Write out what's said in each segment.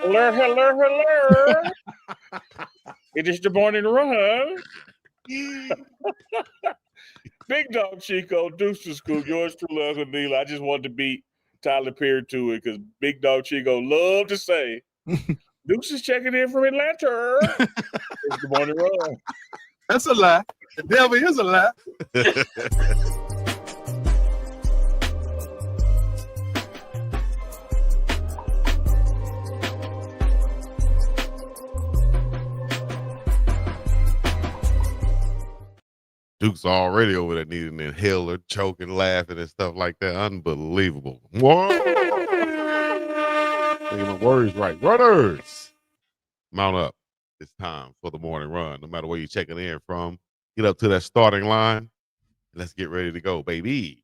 Hello. It is the morning run. Big Dog Chico, Deuce to Scoop, yours truly, Uncle Neil. I just wanted to beat Tyler Perry to it because Big Dog Chico loved to say, Deuce is checking in from Atlanta. It's the morning run. That's a lie. The devil is a lie. Duke's already over there needing an inhaler, choking, laughing, and stuff like that. Unbelievable. Whoa! Thinking my words right. Runners, mount up. It's time for the morning run. No matter where you're checking in from, get up to that starting line, and let's get ready to go, baby,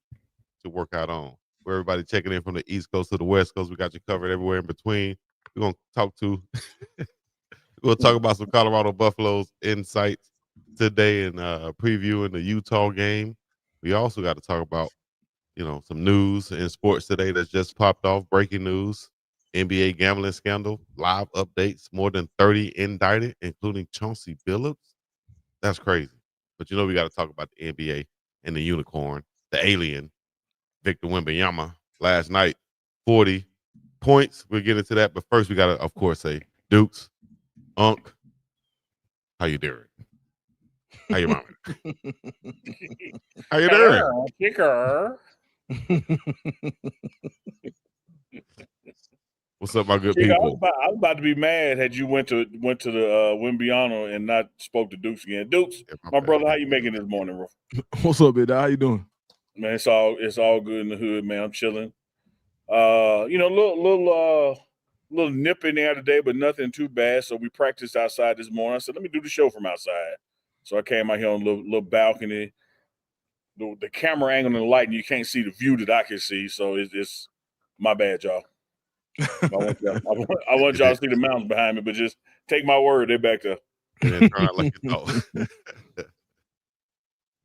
to work out on. For everybody checking in from the East Coast to the West Coast, we got you covered everywhere in between. We're going to talk about some Colorado Buffaloes insights today and previewing the Utah game. We also got to talk about, some news in sports today that's just popped off. Breaking news: NBA gambling scandal, live updates, more than 30 indicted, including Chauncey Billups. That's crazy. But we got to talk about the NBA and the unicorn, the alien, Victor Wembanyama. Last night, 40 points. We'll get into that. But first, we got to, of course, say, Dukes, Unc, how you doing? How you mama? How you doing? Kicker. What's up, my good people? I was about to be mad had you went to the Wembanyama and not spoke to Dukes again. Dukes, my brother, how you making this morning, bro? What's up, big dog? How you doing? Man, it's all good in the hood, man. I'm chilling. Little nip in there today, but nothing too bad. So we practiced outside this morning. I said, let me do the show from outside. So I came out here on a little balcony. The camera angle and the light, and you can't see the view that I can see. So it's my bad, y'all. I want y'all to see the mountains behind me, but just take my word, they're back there. And turn out like you know.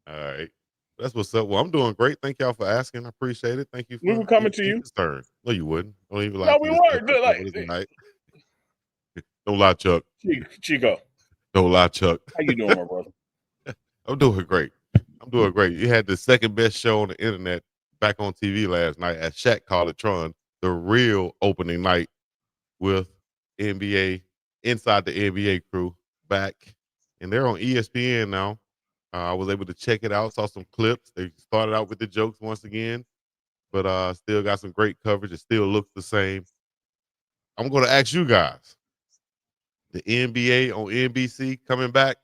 All right. That's what's up. Well, I'm doing great. Thank y'all for asking. I appreciate it. Thank you. We were coming to you. No, you wouldn't. Don't even lie. No, we weren't. Don't lie, Chuck. Chico. Don't lie, Chuck. How you doing, my brother? I'm doing great. You had the second best show on the internet back on TV last night at Shaq Called It Tron, the real opening night with NBA, inside the NBA crew back. And they're on ESPN now. I was able to check it out, saw some clips. They started out with the jokes once again, but still got some great coverage. It still looks the same. I'm going to ask you guys, the NBA on NBC coming back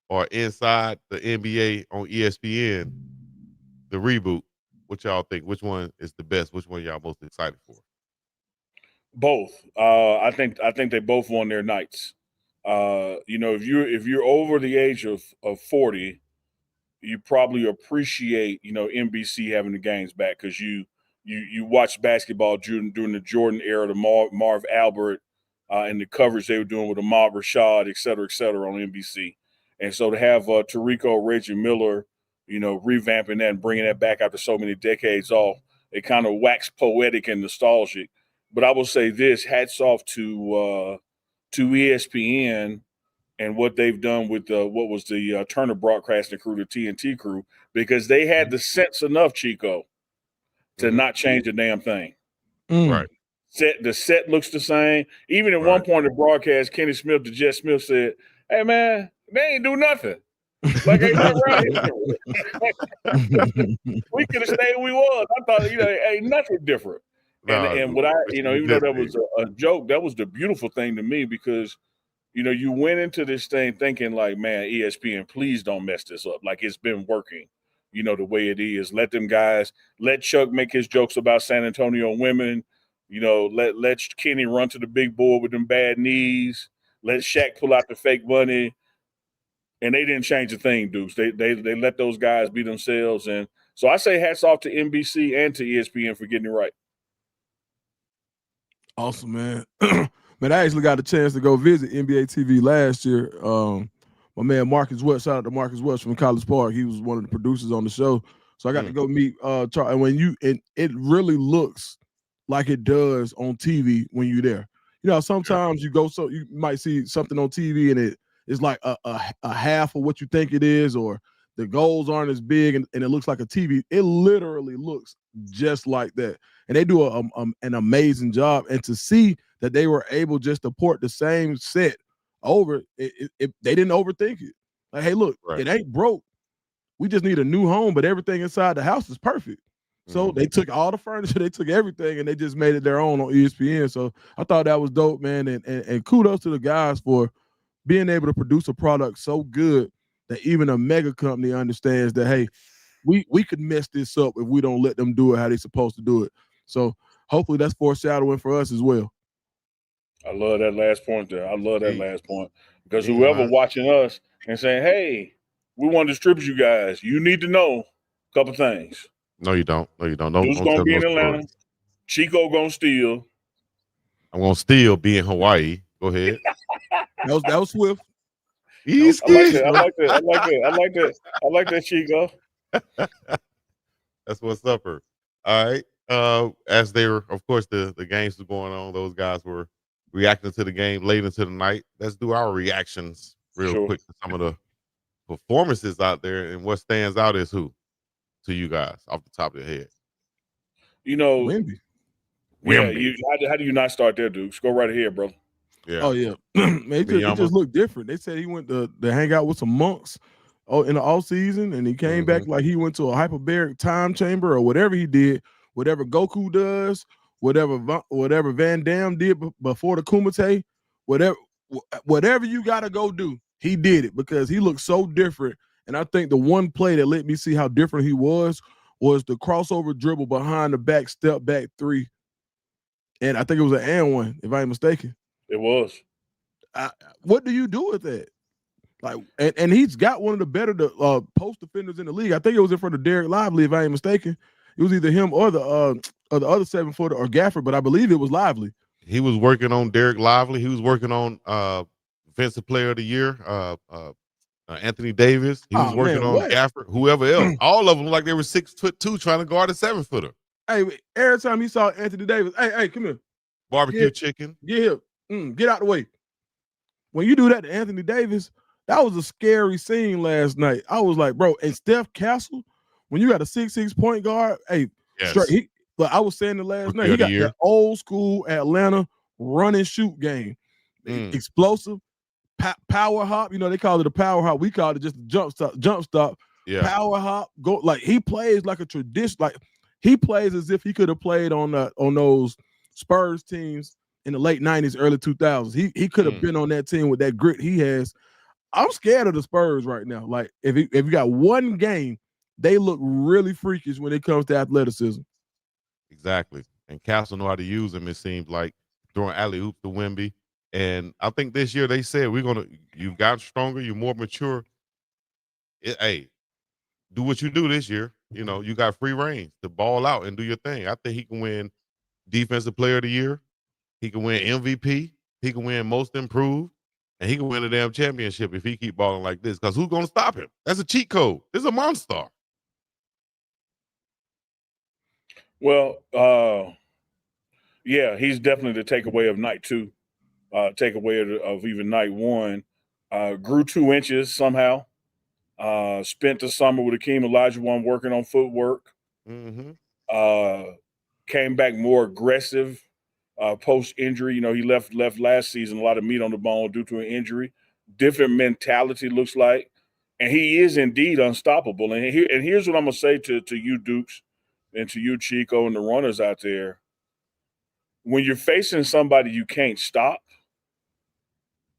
or inside the NBA on ESPN, the reboot? What y'all think? Which one is the best? Which one y'all most excited for? Both. I think they both won their nights. If you're over the age of 40, you probably appreciate NBC having the games back because you watched basketball during the Jordan era, the Marv Albert, and the coverage they were doing with Ahmad Rashad, et cetera, on NBC. And so to have Tarico, Reggie Miller, revamping that and bringing that back after so many decades off, it kind of waxed poetic and nostalgic. But I will say this: hats off to ESPN and what they've done with what was the Turner Broadcasting crew, the TNT crew, because they had the sense enough, Chico, to not change the damn thing. Right. The set looks the same. Even at one point in the broadcast, Kenny Smith, the Jet Smith said, "Hey man, they ain't do nothing. Like ain't nothing right here. We could have stayed where we was. I thought, ain't nothing different." And what even though that was a joke, that was the beautiful thing to me because, you went into this thing thinking like, man, ESPN, please don't mess this up. Like it's been working, the way it is. Let them guys, let Chuck make his jokes about San Antonio women. Let Kenny run to the big board with them bad knees. Let Shaq pull out the fake money. And they didn't change a thing, Dukes. They let those guys be themselves. And so I say hats off to NBC and to ESPN for getting it right. Awesome, man. Man, I actually got a chance to go visit NBA TV last year. My man Marcus Welch, shout out to Marcus Welch from College Park. He was one of the producers on the show. So I got to go meet Charles. And it really looks like it does on TV when you're there. sometimes you might see something on TV and it is like a half of what you think it is, or the goals aren't as big and it looks like a TV. It literally looks just like that. And they do an amazing job. And to see that they were able just to port the same set over, they didn't overthink it. Like, hey, look, It ain't broke. We just need a new home, but everything inside the house is perfect. So they took all the furniture, they took everything, and they just made it their own on ESPN. So I thought that was dope, man. And kudos to the guys for being able to produce a product so good that even a mega company understands that, hey, we could mess this up if we don't let them do it how they're supposed to do it. So hopefully that's foreshadowing for us as well. I love that last point there. I love that last point because whoever watching us and saying, hey, we want to distribute you guys, you need to know a couple things. No, you don't. No, you don't. Who's going to be in Atlanta? Chico going to steal. I'm going to still be in Hawaii. Go ahead. that was swift. I like that, Chico. That's what's up. All right. As they were, of course, the games were going on. Those guys were reacting to the game late into the night. Let's do our reactions real quick to some of the performances out there. And what stands out is who to you guys off the top of your head? Wemby. Yeah, how do you not start there, Dukes? Go right ahead, bro. Yeah. Oh, yeah. It just looked different. They said he went to hang out with some monks in the off season, and he came back like he went to a hyperbaric time chamber or whatever he did, whatever Goku does, whatever Van Damme did before the Kumite, whatever you got to go do, he did it because he looked so different. And I think the one play that let me see how different he was the crossover dribble behind the back, step back three. And I think it was an and one, if I ain't mistaken. It was. What do you do with that? Like, and he's got one of the better post defenders in the league. I think it was in front of Derek Lively, if I ain't mistaken. It was either him or the other 7-footer or Gafford, but I believe it was Lively. He was working on Derek Lively. He was working on Defensive Player of the Year, Anthony Davis. He was working on Gafford, whoever else. All of them like they were 6'2" trying to guard a 7-footer. Hey, every time he saw Anthony Davis, hey, come here. Barbecue chicken. Get here. Get out the way. When you do that to Anthony Davis, that was a scary scene last night. I was like, bro, and Steph Castle, when you got a 6'6" point guard, straight. But I was saying it last night, he got that old school Atlanta run and shoot game. Explosive, power hop. They call it a power hop. We call it just a jump stop. Yeah. Power hop. Go like he plays like a tradition. Like he plays as if he could have played on those Spurs teams in the late 90s, early 2000s. He could have been on that team with that grit he has. I'm scared of the Spurs right now. Like if you got one game, they look really freakish when it comes to athleticism. Exactly. And Castle know how to use them, it seems like, throwing alley-oop to Wemby. And I think this year they said you've gotten stronger, you're more mature. Hey, do what you do this year. You got free reign to ball out and do your thing. I think he can win Defensive Player of the Year. He can win MVP. He can win Most Improved. And he can win a damn championship if he keep balling like this. Because who's going to stop him? That's a cheat code. This is a monster. Well, yeah, he's definitely the takeaway of night two. Takeaway of even night one. Grew 2 inches somehow. Spent the summer with Akeem Olajuwon working on footwork. Came back more aggressive post-injury. He left last season a lot of meat on the bone due to an injury. Different mentality looks like. And he is indeed unstoppable. And here's what I'm going to say to you, Dukes, and to you, Chico, and the runners out there. When you're facing somebody you can't stop,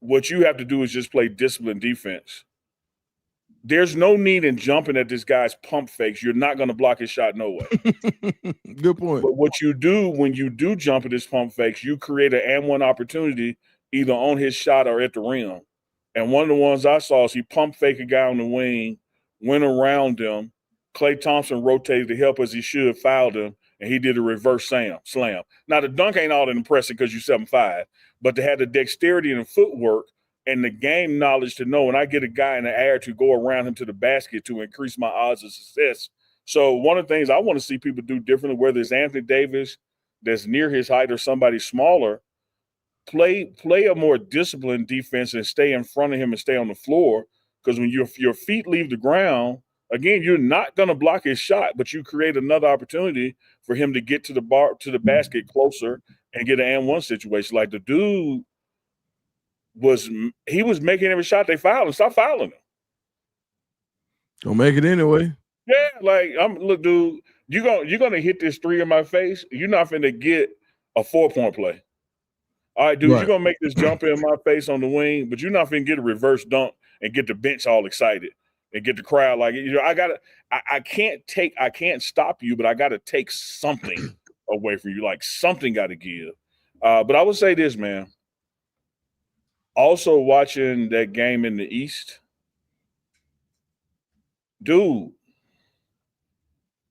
what you have to do is just play disciplined defense. There's no need in jumping at this guy's pump fakes. You're not going to block his shot no way. Good point. But what you do when you do jump at his pump fakes, you create an and one opportunity either on his shot or at the rim. And one of the ones I saw is he pump fake a guy on the wing, went around him. Klay Thompson rotated to help as he should, fouled him, and he did a reverse slam. Now, the dunk ain't all that impressive because you're 7'5", but to have the dexterity and the footwork and the game knowledge to know when I get a guy in the air to go around him to the basket to increase my odds of success. So one of the things I want to see people do differently, whether it's Anthony Davis that's near his height or somebody smaller, play a more disciplined defense and stay in front of him and stay on the floor. Because when your feet leave the ground, again, you're not going to block his shot, but you create another opportunity for him to get to the basket closer and get an and one situation. Like the dude was making every shot they fouled and stop fouling him. Don't make it anyway. Yeah, like look, dude, you're gonna hit this three in my face. You're not finna get a 4-point play. All right, dude, Right. you're gonna make this jump in my face on the wing, but you're not finna get a reverse dunk and get the bench all excited and get the crowd like, I can't stop you, but I gotta take something away from you. Like something gotta give. But I would say this, man. Also watching that game in the East, dude,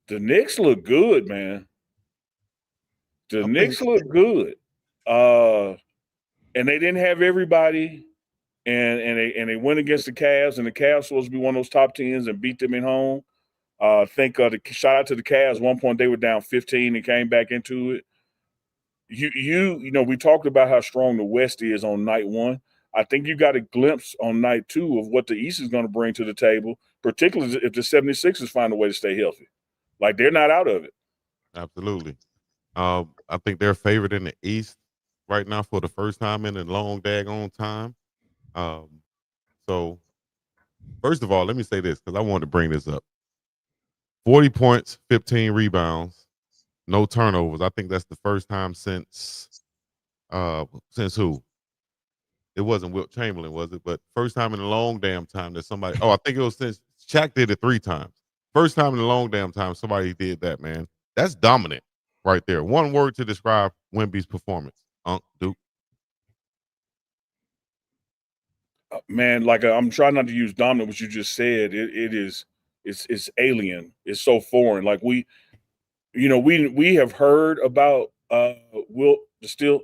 the Knicks look good, man. The Knicks look good. And they didn't have everybody, and they went against the Cavs, and the Cavs supposed to be one of those top tens and beat them at home. Shout out to the Cavs. 1 point they were down 15 and came back into it. You know, we talked about how strong the West is on night one. I think you got a glimpse on night two of what the East is going to bring to the table, particularly if the 76ers find a way to stay healthy. Like they're not out of it. Absolutely. I think they're favored in the East right now for the first time in a long daggone time. So first of all, let me say this because I wanted to bring this up. 40 points, 15 rebounds, no turnovers. I think that's the first time since who? It wasn't Wilt Chamberlain, was it? But first time in a long damn time that somebody. Oh, I think it was since Shaq did it 3 times. First time in a long damn time somebody did that, man. That's dominant right there. One word to describe Wemby's performance. Duke. Man, like I'm trying not to use dominant, what you just said. It's alien. It's so foreign. Like we have heard about Wilt the steal,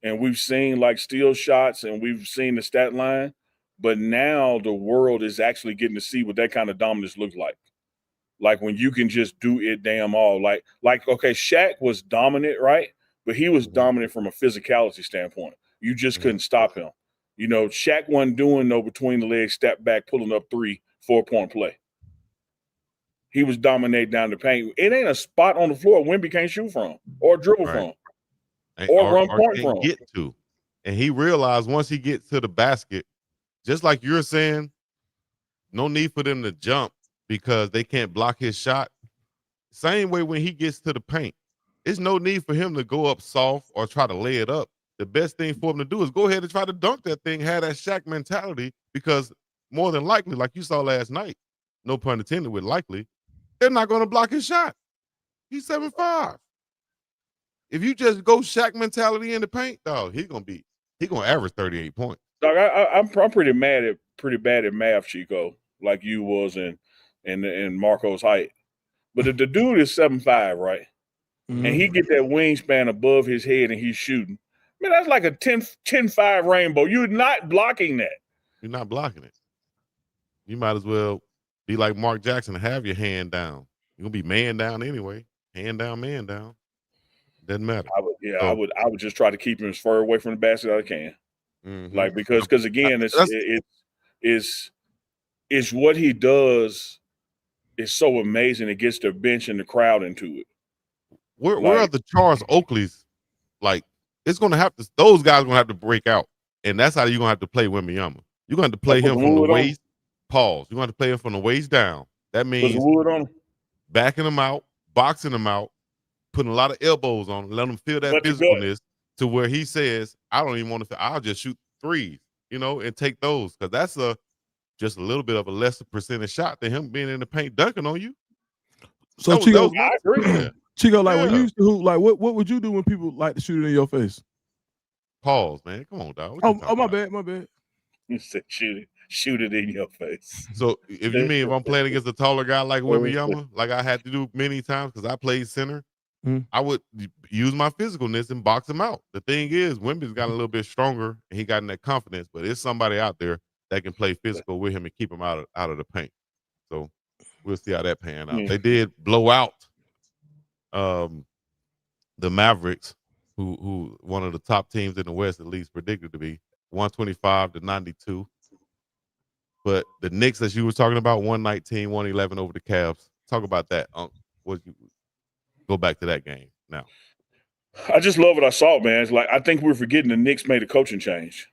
and we've seen like steal shots, and we've seen the stat line, but now the world is actually getting to see what that kind of dominance looks like. Like when you can just do it damn all. Like okay, Shaq was dominant, right? But he was dominant from a physicality standpoint. You just couldn't stop him. You know, Shaq wasn't doing no between the legs, step back, pulling up 3, 4-point play. He was dominating down the paint. It ain't a spot on the floor Wemby can't shoot from or dribble from or run point from. Get to. And he realized once he gets to the basket, just like you're saying, no need for them to jump because they can't block his shot. Same way when he gets to the paint, there's no need for him to go up soft or try to lay it up. The best thing for him to do is go ahead and try to dunk that thing, have that Shaq mentality, because more than likely, like you saw last night, no pun intended with likely, they're not going to block his shot. He's 7'5". If you just go Shaq mentality in the paint, dog, he's gonna average 38 points. Dog, I'm pretty bad at math, Chico, like you was in Marco's height. But if the dude is 7'5", right, and he get that wingspan above his head and he's shooting, man, that's like a 10-5 rainbow. You're not blocking that. You're not blocking it. You might as well be like Mark Jackson and have your hand down. You're gonna be man down anyway. Hand down, man down. Doesn't matter. I would just try to keep him as far away from the basket as I can. Mm-hmm. Like because again, it's what he does is so amazing. It gets the bench and the crowd into it. Where are the Charles Oakleys? Like it's gonna have to. Those guys are gonna have to break out, and that's how you're gonna have to play Wembanyama. You're gonna have to play him from the waist. Pause. You're gonna have to play him from the waist down. That means backing him out, boxing him out, putting a lot of elbows on him, let him feel that physicalness to where he says, I don't even want to, I'll just shoot threes, and take those. Because that's just a little bit of a lesser percentage shot than him being in the paint dunking on you. So Chico, I agree. Chico, like when you used to hoop, like what would you do when people like to shoot it in your face? Pause, man. Come on, dog. My bad. You said shoot it in your face. So if you mean if I'm playing against a taller guy like Wembanyama, like I had to do many times because I played center, I would use my physicalness and box him out. The thing is, Wemby's got a little bit stronger and he got in that confidence, but there's somebody out there that can play physical with him and keep him out of the paint. So we'll see how that pan out. They did blow out the Mavericks who one of the top teams in the West, at least predicted to be 125-92. But the Knicks, as you were talking about, 119, 111 over the Cavs. Talk about that. Go back to that game now. I just love what I saw, man. It's like I think we're forgetting the Knicks made a coaching change.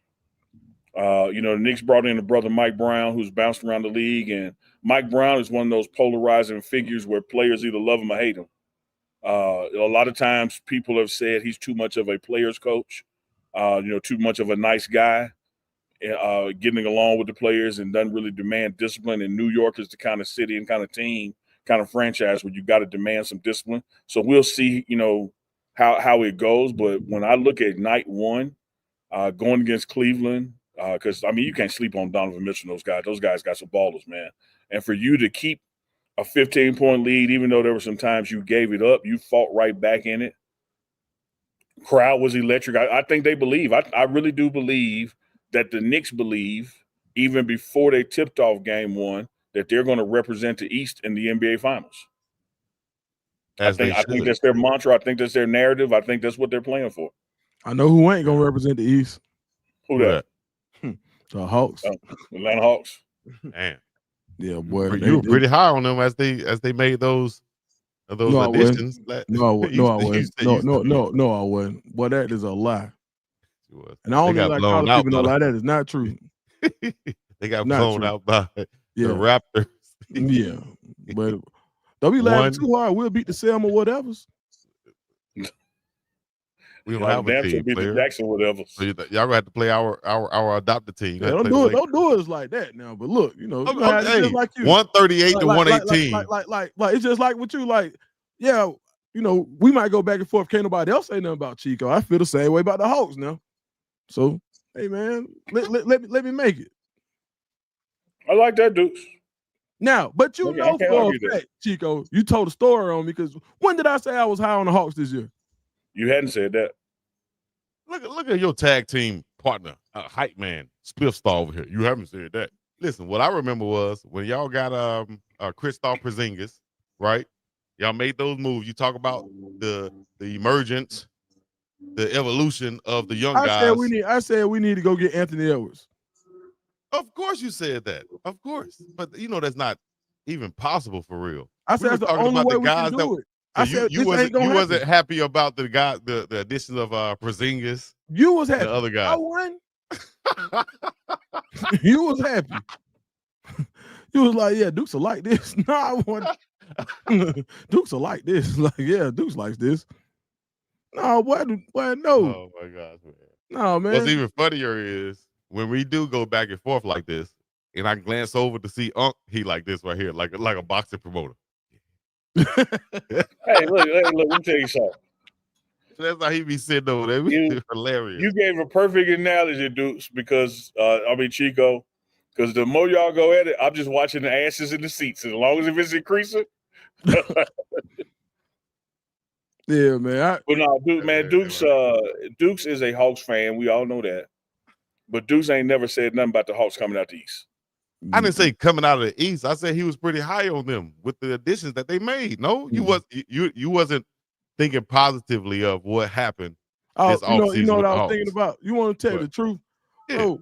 The Knicks brought in the brother Mike Brown, who's bounced around the league, and Mike Brown is one of those polarizing figures where players either love him or hate him. A lot of times people have said he's too much of a player's coach, too much of a nice guy, getting along with the players and doesn't really demand discipline. And New York is the kind of city and kind of team, kind of franchise where you got to demand some discipline. So we'll see, how it goes. But when I look at night one, going against Cleveland, because, you can't sleep on Donovan Mitchell and those guys. Those guys got some ballers, man. And for you to keep a 15-point lead, even though there were some times you gave it up, you fought right back in it. Crowd was electric. I think they believe. I really do believe that the Knicks believe, even before they tipped off game one, that they're going to represent the East in the NBA Finals. I think that's their mantra. I think that's their narrative. I think that's what they're playing for. I know who ain't going to represent the East. Who that? The Hawks. Atlanta Hawks. Man. Yeah, boy. You were pretty high on them as they made those additions. No, I wasn't. No, I wasn't. Boy, that is a lie. And I don't think like college people know that is not true. They got blown out by the Raptors. Yeah, but don't be laughing too hard. We'll beat the Selma whatevers. We don't have a team, player. Jackson, whatever. So y'all gonna have to play our adopted team. Yeah, don't do it like that now. But look, it's like you 138 to 118. Like it's just like with you. Like, yeah, we might go back and forth. Can't nobody else say nothing about Chico. I feel the same way about the Hawks now. So, hey man, let me make it. I like that, Dukes. Now, but for a fact, Chico, you told a story on me because when did I say I was high on the Hawks this year? You hadn't said that. Look at your tag team partner, hype man, Spiff Star over here. You haven't said that. Listen, what I remember was when y'all got Kristaps Porzingis, right? Y'all made those moves. You talk about the emergence, the evolution of the young guys. I said we need to go get Anthony Edwards. Of course you said that. Of course. But that's not even possible for real. I said that's the only way we can do it. I said you wasn't happy about the addition of Porzingis. You was happy. The other guy. I won. You was happy. You was like, yeah, Dukes will like this. No, I won. Dukes will like this. Like, yeah, Dukes likes this. No, boy, no. Oh my gosh, man. No, man. What's even funnier is when we do go back and forth like this, and I glance over to see Unc, he like this right here, like a boxing promoter. Hey, look, let me tell you something. That's how he be sitting over there. It's hilarious. You gave a perfect analogy, Dukes, because Chico, because the more y'all go at it, I'm just watching the asses in the seats. As long as if it's increasing. Yeah, man. Dukes is a Hawks fan. We all know that. But Dukes ain't never said nothing about the Hawks coming out the East. I didn't say coming out of the East. I said he was pretty high on them with the additions that they made. No, you wasn't thinking positively of what happened. This offseason. You know what I was thinking about? You want to tell the truth? Yeah. Bro,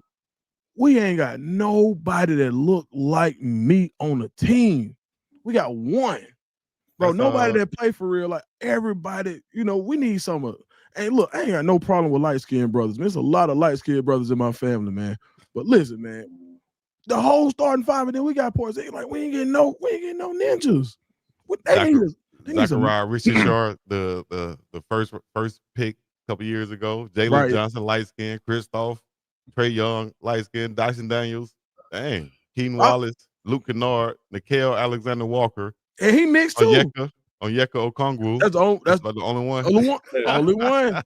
we ain't got nobody that look like me on the team. We got one. Bro, nobody that play for real. Like everybody, we need some. Hey, look, I ain't got no problem with light-skinned brothers. There's a lot of light-skinned brothers in my family, man. But listen, man. The whole starting five, and then we got Porzingis. Like we ain't getting no ninjas. What they need? Zachariah Richard, the first pick a couple years ago. Jalen Johnson, light skin. Kristaps, Trae Young, light skin. Dyson Daniels, dang. Keenan Wallace, Luke Kennard, Nickeil Alexander Walker, and he mixed too. Onyeka Okongwu. That's the only one. Only one.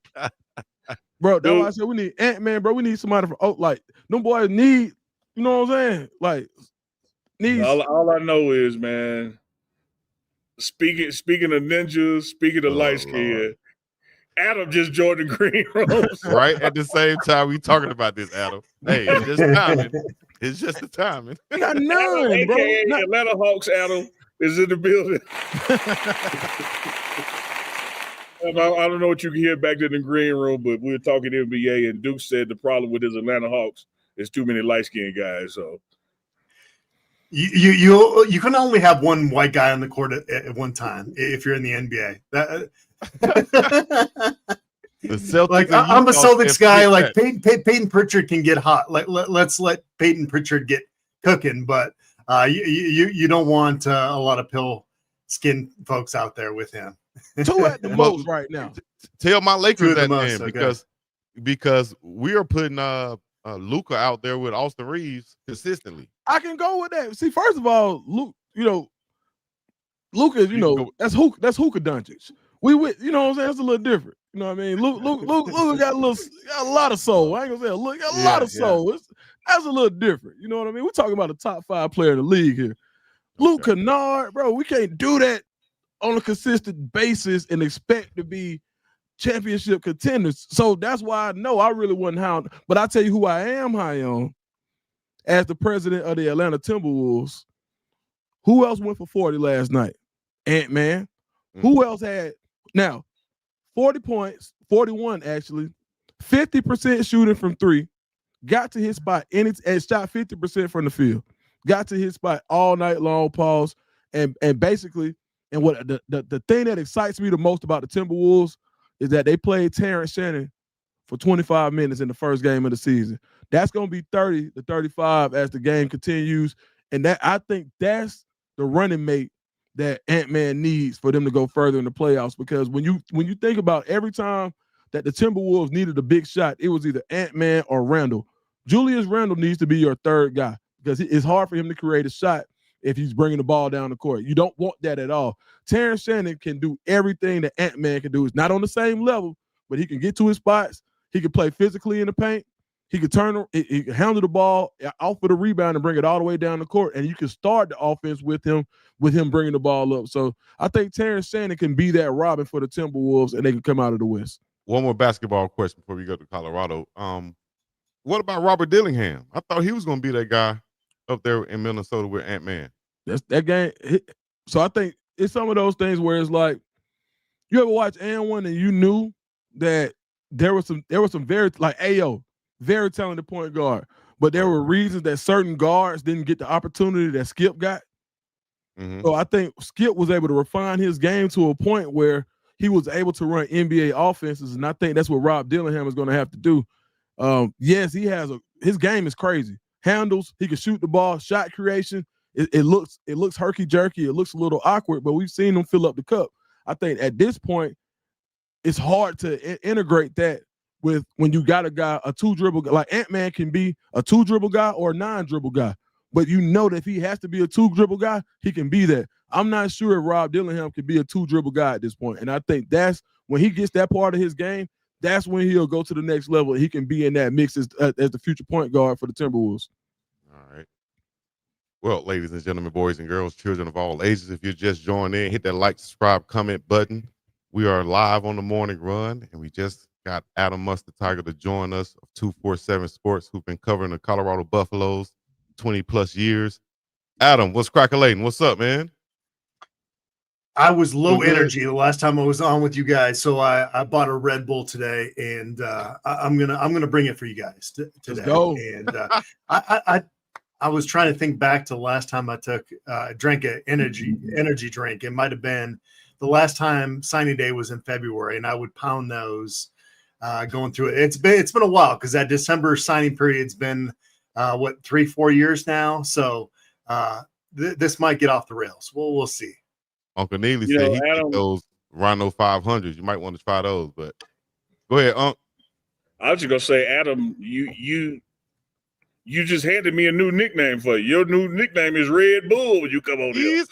Bro, that's why I said we need Ant-Man, bro. We need somebody from like them boys need. You know what I'm saying? Like, all I know is, man. Speaking of ninjas, speaking of light skin, Adam just Jordan Green Rose. Right at the same time we talking about this, Adam. Hey, it's just timing. It's just the timing. Not none, Adam, bro. Atlanta Hawks Adam is in the building. I don't know what you can hear back there in the green room, but we were talking NBA, and Duke said the problem with his Atlanta Hawks is too many light-skinned guys. So you can only have one white guy on the court at one time if you're in the NBA. The Celtics. Like I'm a Celtics guy. Like Peyton Pritchard can get hot. Like let's let Peyton Pritchard get cooking, but you don't want a lot of pale skin folks out there with him. 2 at the most right now. Tell my Lakers that, most, man, okay. because we are putting Luka out there with Austin Reeves consistently. I can go with that. See, first of all, Luka, that's Hookah Doncic. You know what I'm saying? That's a little different. You know what I mean? Luka got a lot of soul. I ain't gonna say Luka got a lot of soul. That's a little different. You know what I mean? We're talking about a top 5 player in the league here. Luke Kennard, bro, we can't do that on a consistent basis and expect to be championship contenders. So that's why I know I really wasn't high on. But I tell you who I am high on as the president of the Atlanta Timberwolves. Who else went for 40 last night? Ant-Man. Who else had, now, 40 points, 41 actually, 50% shooting from 3, got to his spot, and shot 50% from the field. Got to his spot all night long, pause, and basically, and what the thing that excites me the most about the Timberwolves is that they played Terrence Shannon for 25 minutes in the first game of the season. That's going to be 30 to 35 as the game continues, and that I think that's the running mate that Ant-Man needs for them to go further in the playoffs. Because when you think about every time that the Timberwolves needed a big shot, it was either Ant-Man or Randall. Julius Randle needs to be your third guy because it's hard for him to create a shot if he's bringing the ball down the court. You don't want that at all. Terrence Shannon can do everything that Ant-Man can do. He's not on the same level, but he can get to his spots. He can play physically in the paint. He can he can handle the ball off of the rebound and bring it all the way down the court. And you can start the offense with him bringing the ball up. So I think Terrence Shannon can be that Robin for the Timberwolves, and they can come out of the West. One more basketball question before we go to Colorado. What about Robert Dillingham? I thought he was going to be that guy up there in Minnesota with Ant-Man. That's that game. So I think it's some of those things where it's like, you ever watch N1 and you knew that there was some very, like Ayo, very talented point guard, but there were reasons that certain guards didn't get the opportunity that Skip got. Mm-hmm. So I think Skip was able to refine his game to a point where he was able to run NBA offenses, and I think that's what Rob Dillingham is going to have to do. Yes, his game is crazy. Handles, he can shoot the ball, shot creation. It looks herky jerky. It looks a little awkward, but we've seen him fill up the cup. I think at this point, it's hard to integrate that with when you got a guy, a 2-dribble guy. Like Ant-Man can be a 2-dribble guy or a 9-dribble guy, but you know that if he has to be a 2-dribble guy, he can be that. I'm not sure if Rob Dillingham can be a 2-dribble guy at this point, and I think that's when he gets that part of his game. That's when he'll go to the next level. He can be in that mix as the future point guard for the Timberwolves. All right. Well, ladies and gentlemen, boys and girls, children of all ages, if you're just joining in, hit that like, subscribe, comment button. We are live on the morning run, and we just got Adam Munstertieger to join us of 247 Sports, who've been covering the Colorado Buffaloes 20-plus years. Adam, what's crack-a-lating? What's up, man? I was low energy the last time I was on with you guys, so I bought a Red Bull today, and I'm gonna bring it for you guys today. Let's go. And I was trying to think back to the last time I drank an energy drink. It might have been the last time signing day was in February, and I would pound those going through it. It's been a while because that December signing period's been 3-4 years now. So this might get off the rails. We'll see. Uncle Neely said he picked those Rhino 500s. You might want to try those, but go ahead, Unc. I was just gonna say, Adam, you just handed me a new nickname for you. Your new nickname is Red Bull when you come on here.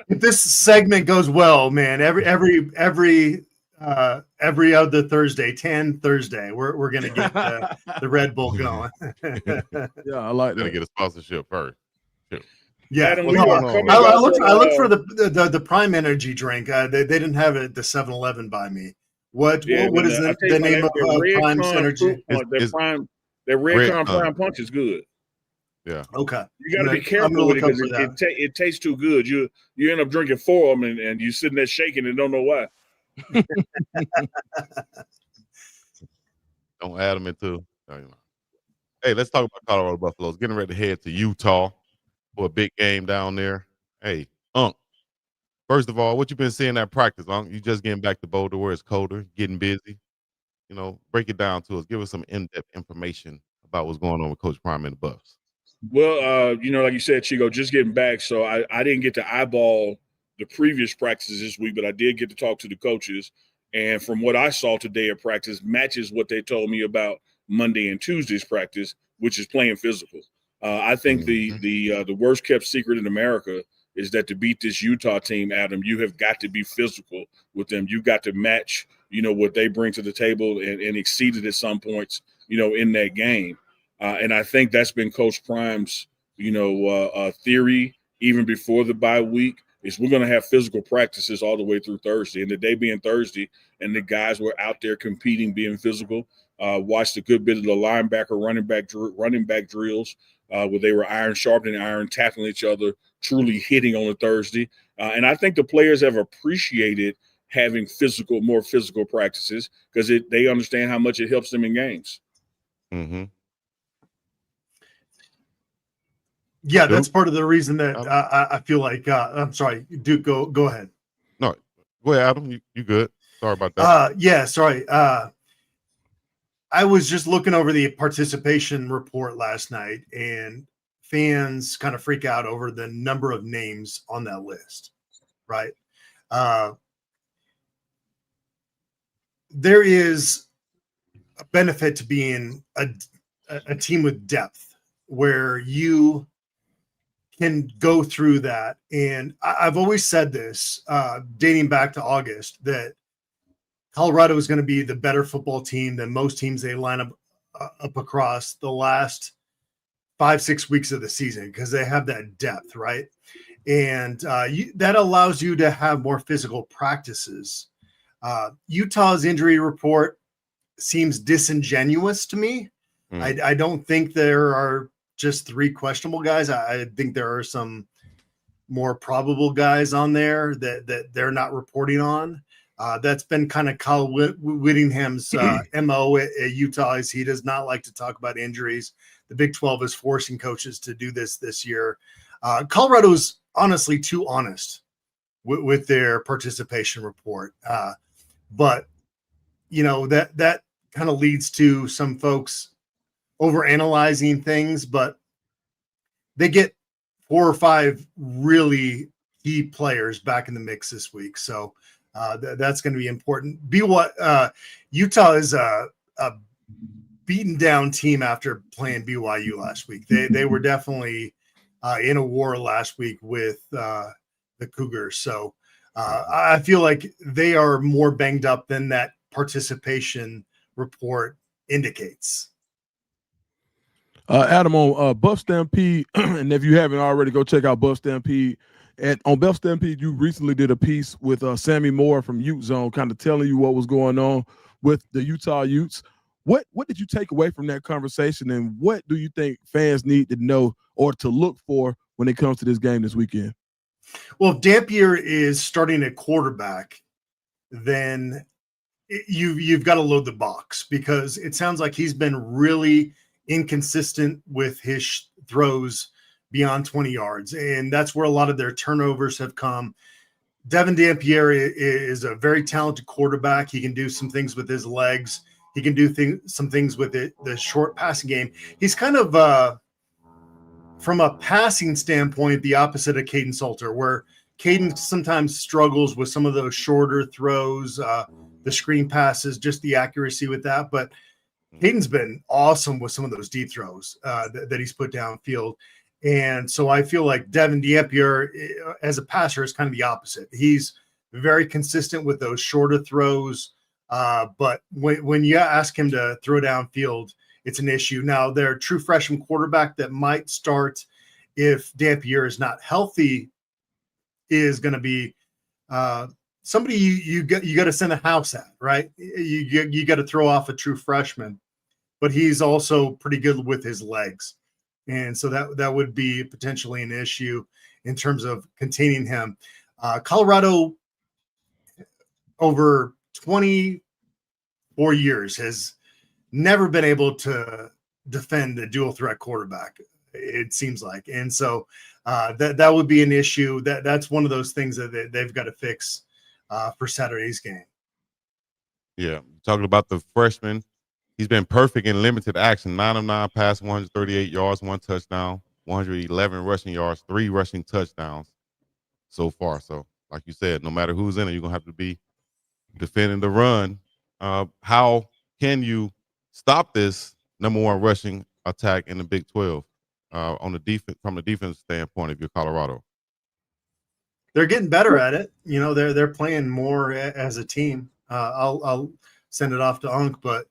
If this segment goes well, man, every other Thursday, 10 Thursday, we're gonna get the Red Bull going. Yeah, I like that. Gonna get a sponsorship first. Yeah, Adam, I looked for the Prime Energy drink. They didn't have it at the 7-Eleven by me. What is the name of Prime's Energy? Their Redcon Prime Punch is good. Yeah. Okay. You got to be I'm careful gonna with it look up because for that. it tastes too good. You end up drinking 4 of them and you sitting there shaking and don't know why. Don't add them into. Hey, let's talk about Colorado Buffaloes. Getting ready to head to Utah for a big game down there. Hey, Unc. First of all, what you been seeing at practice, Unc? You just getting back to Boulder where it's colder, getting busy. Break it down to us. Give us some in-depth information about what's going on with Coach Prime and the Buffs. Well, like you said, Chico, just getting back. So I didn't get to eyeball the previous practices this week, but I did get to talk to the coaches. And from what I saw today at practice, matches what they told me about Monday and Tuesday's practice, which is playing physical. I think the worst kept secret in America is that to beat this Utah team, Adam, you have got to be physical with them. You've got to match, what they bring to the table and exceed it at some points, in that game. And I think that's been Coach Prime's, theory even before the bye week is we're going to have physical practices all the way through Thursday. And the day being Thursday, and the guys were out there competing, being physical. Watched a good bit of the linebacker, running back drills where they were iron sharpening iron, tackling each other, truly hitting on a Thursday. And I think the players have appreciated having more physical practices because they understand how much it helps them in games. Mm-hmm. Yeah, that's part of the reason that I feel like I'm sorry, Duke, go ahead. No, go ahead, Adam. You good? Sorry about that. Yeah, sorry. I was just looking over the participation report last night, and fans kind of freak out over the number of names on that list, right? There is a benefit to being a team with depth where you can go through that. And I've always said this, dating back to August, that Colorado is going to be the better football team than most teams they line up across the last 5-6 weeks of the season because they have that depth, right? And that allows you to have more physical practices. Utah's injury report seems disingenuous to me. I don't think there are just 3 questionable guys. I think there are some more probable guys on there that they're not reporting on. That's been kind of Kyle Whittingham's MO at Utah is he does not like to talk about injuries. The Big 12 is forcing coaches to do this year. Colorado's honestly too honest with their participation report. But, that kind of leads to some folks overanalyzing things, but they get 4 or 5 really key players back in the mix this week. So that's going to be important. Utah is a beaten down team after playing BYU last week. They were definitely in a war last week with the Cougars. So I feel like they are more banged up than that participation report indicates. Adam, on Buff Stampede, and if you haven't already, go check out Buff Stampede. On Buff Stampede, you recently did a piece with Sammy Moore from Ute Zone, kind of telling you what was going on with the Utah Utes. What did you take away from that conversation, and what do you think fans need to know or to look for when it comes to this game this weekend? Well, if Dampier is starting at quarterback, then you've got to load the box because it sounds like he's been really inconsistent with his throws beyond 20 yards. And that's where a lot of their turnovers have come. Devin Dampier is a very talented quarterback. He can do some things with his legs. He can do some things with the short passing game. He's kind of, from a passing standpoint, the opposite of Caden Salter, where Caden sometimes struggles with some of those shorter throws, the screen passes, just the accuracy with that. But Caden's been awesome with some of those deep throws that he's put downfield. And so I feel like Devin Dampier as a passer is kind of the opposite. He's very consistent with those shorter throws. But when you ask him to throw downfield, it's an issue. Now, their true freshman quarterback that might start if Dampier is not healthy is going to be somebody you got to send a house at, right? You got to throw off a true freshman, but he's also pretty good with his legs. And so that would be potentially an issue in terms of containing him. Colorado over 24 years has never been able to defend a dual threat quarterback, it seems like. And so that would be an issue. That's one of those things that they've got to fix for Saturday's game. Yeah, talking about the freshman, he's been perfect in limited action. 9 of 9 passing, 138 yards, 1 touchdown, 111 rushing yards, 3 rushing touchdowns so far. So, like you said, no matter who's in it, you're gonna have to be defending the run. How can you stop this number 1 rushing attack in the Big 12 on the defense from the defense standpoint if you're Colorado? They're getting better at it. You know, they're playing more as a team. I'll send it off to Unk, but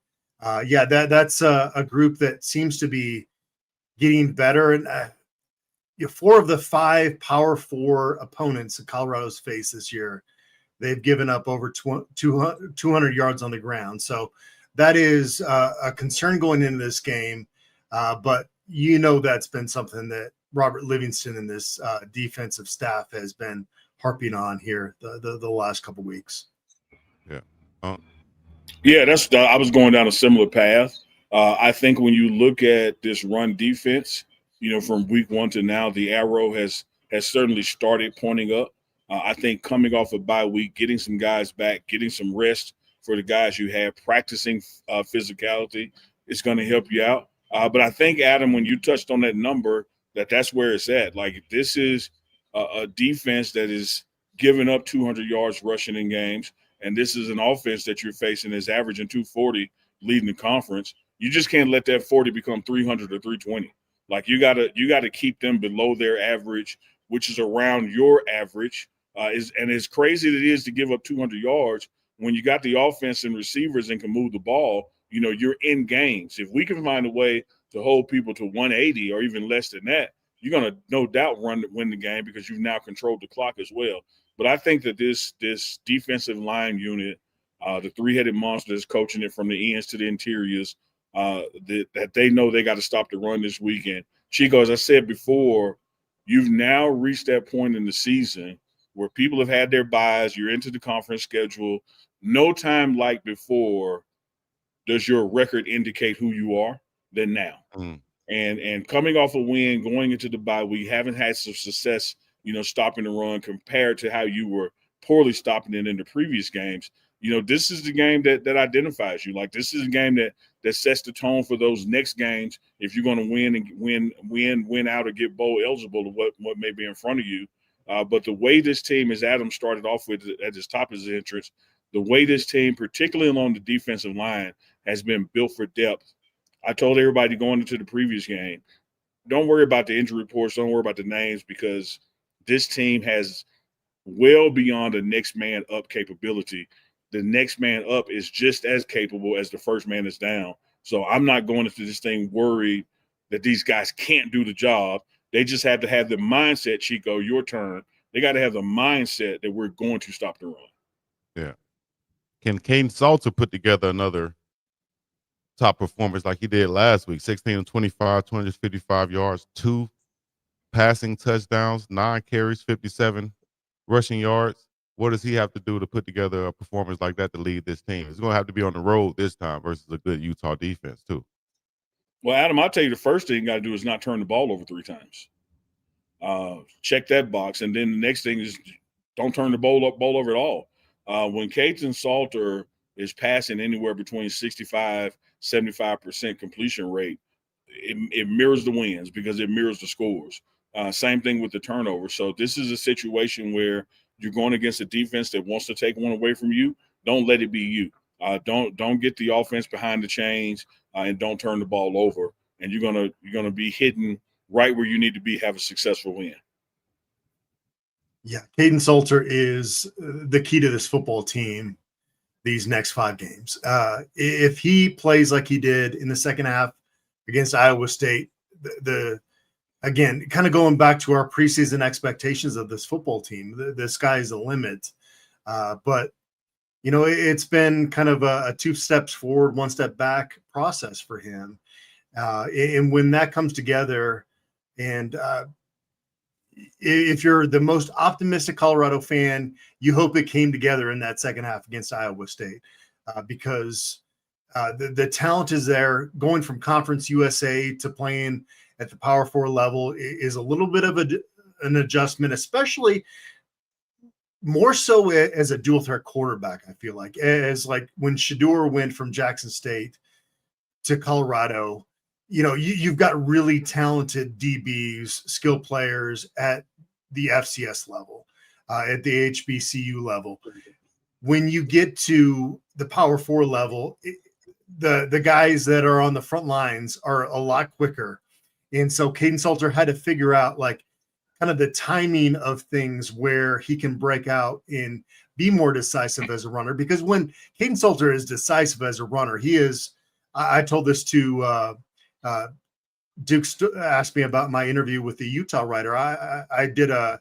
yeah, that's a group that seems to be getting better. And 4 of the 5 Power 4 opponents that Colorado's faced this year, they've given up over 200 yards on the ground. So that is a concern going into this game. But you know that's been something that Robert Livingston and this defensive staff has been harping on here the last couple weeks. Yeah. Yeah, I was going down a similar path. I think when you look at this run defense, you know, from week 1 to now, the arrow has certainly started pointing up. I think coming off a bye week, getting some guys back, getting some rest for the guys you have, practicing physicality is going to help you out. But I think, Adam, when you touched on that number, that's where it's at. Like, this is a defense that is giving up 200 yards rushing in games, and this is an offense that you're facing is averaging 240 leading the conference. You just can't let that 40 become 300 or 320. Like, you gotta keep them below their average, which is around your average. And as crazy as it is to give up 200 yards, when you got the offense and receivers and can move the ball, you know, you're in games. If we can find a way to hold people to 180 or even less than that, you're going to no doubt win the game because you've now controlled the clock as well. But I think that this defensive line unit, the 3-headed monster is coaching it from the ends to the interiors, that they know they got to stop the run this weekend. Chico, as I said before, you've now reached that point in the season where people have had their buys. You're into the conference schedule. No time like before does your record indicate who you are than now. And coming off a win, going into the bye, we haven't had some success, you know, stopping the run compared to how you were poorly stopping it in the previous games. You know, this is the game that identifies you. Like, this is a game that sets the tone for those next games if you're going to win out or get bowl eligible to what may be in front of you. But the way this team, as Adam started off with at his top of his entrance, the way this team, particularly along the defensive line, has been built for depth. I told everybody going into the previous game, don't worry about the injury reports, don't worry about the names, because this team has well beyond a next man up capability. The next man up is just as capable as the first man is down. So I'm not going into this thing worried that these guys can't do the job. They just have to have the mindset, Chico, your turn. They got to have the mindset that we're going to stop the run. Yeah. Can Caden Salter put together another top performance like he did last week? 16 and 25, 255 yards, 2 passing touchdowns, 9 carries, 57 rushing yards. What does he have to do to put together a performance like that to lead this team? He's going to have to be on the road this time versus a good Utah defense too. Well, Adam, I'll tell you the first thing you got to do is not turn the ball over 3 times. Check that box. And then the next thing is don't turn the ball over at all. When Caden Salter is passing anywhere between 65, 75% completion rate, it mirrors the wins because it mirrors the scores. Same thing with the turnover. So this is a situation where you're going against a defense that wants to take one away from you. Don't let it be you. Don't get the offense behind the chains, and don't turn the ball over. And you're gonna be hitting right where you need to be, have a successful win. Yeah, Caden Salter is the key to this football team these next 5 games. If he plays like he did in the second half against Iowa State, again, kind of going back to our preseason expectations of this football team, the sky's the limit. But, you know, it's been kind of a 2 steps forward, 1 step back process for him. And when that comes together, and if you're the most optimistic Colorado fan, you hope it came together in that second half against Iowa State, because the talent is there. Going from Conference USA to playing at the Power 4 level is a little bit of an adjustment, especially more so as a dual threat quarterback. I feel like as like when Shadur went from Jackson State to Colorado, you've got really talented DBs, skill players at the FCS level, at the HBCU level. When you get to the Power 4 level, the guys that are on the front lines are a lot quicker. And so Caden Salter had to figure out like kind of the timing of things where he can break out and be more decisive as a runner. Because when Caden Salter is decisive as a runner, he is, I told this to Duke asked me about my interview with the Utah writer. I did a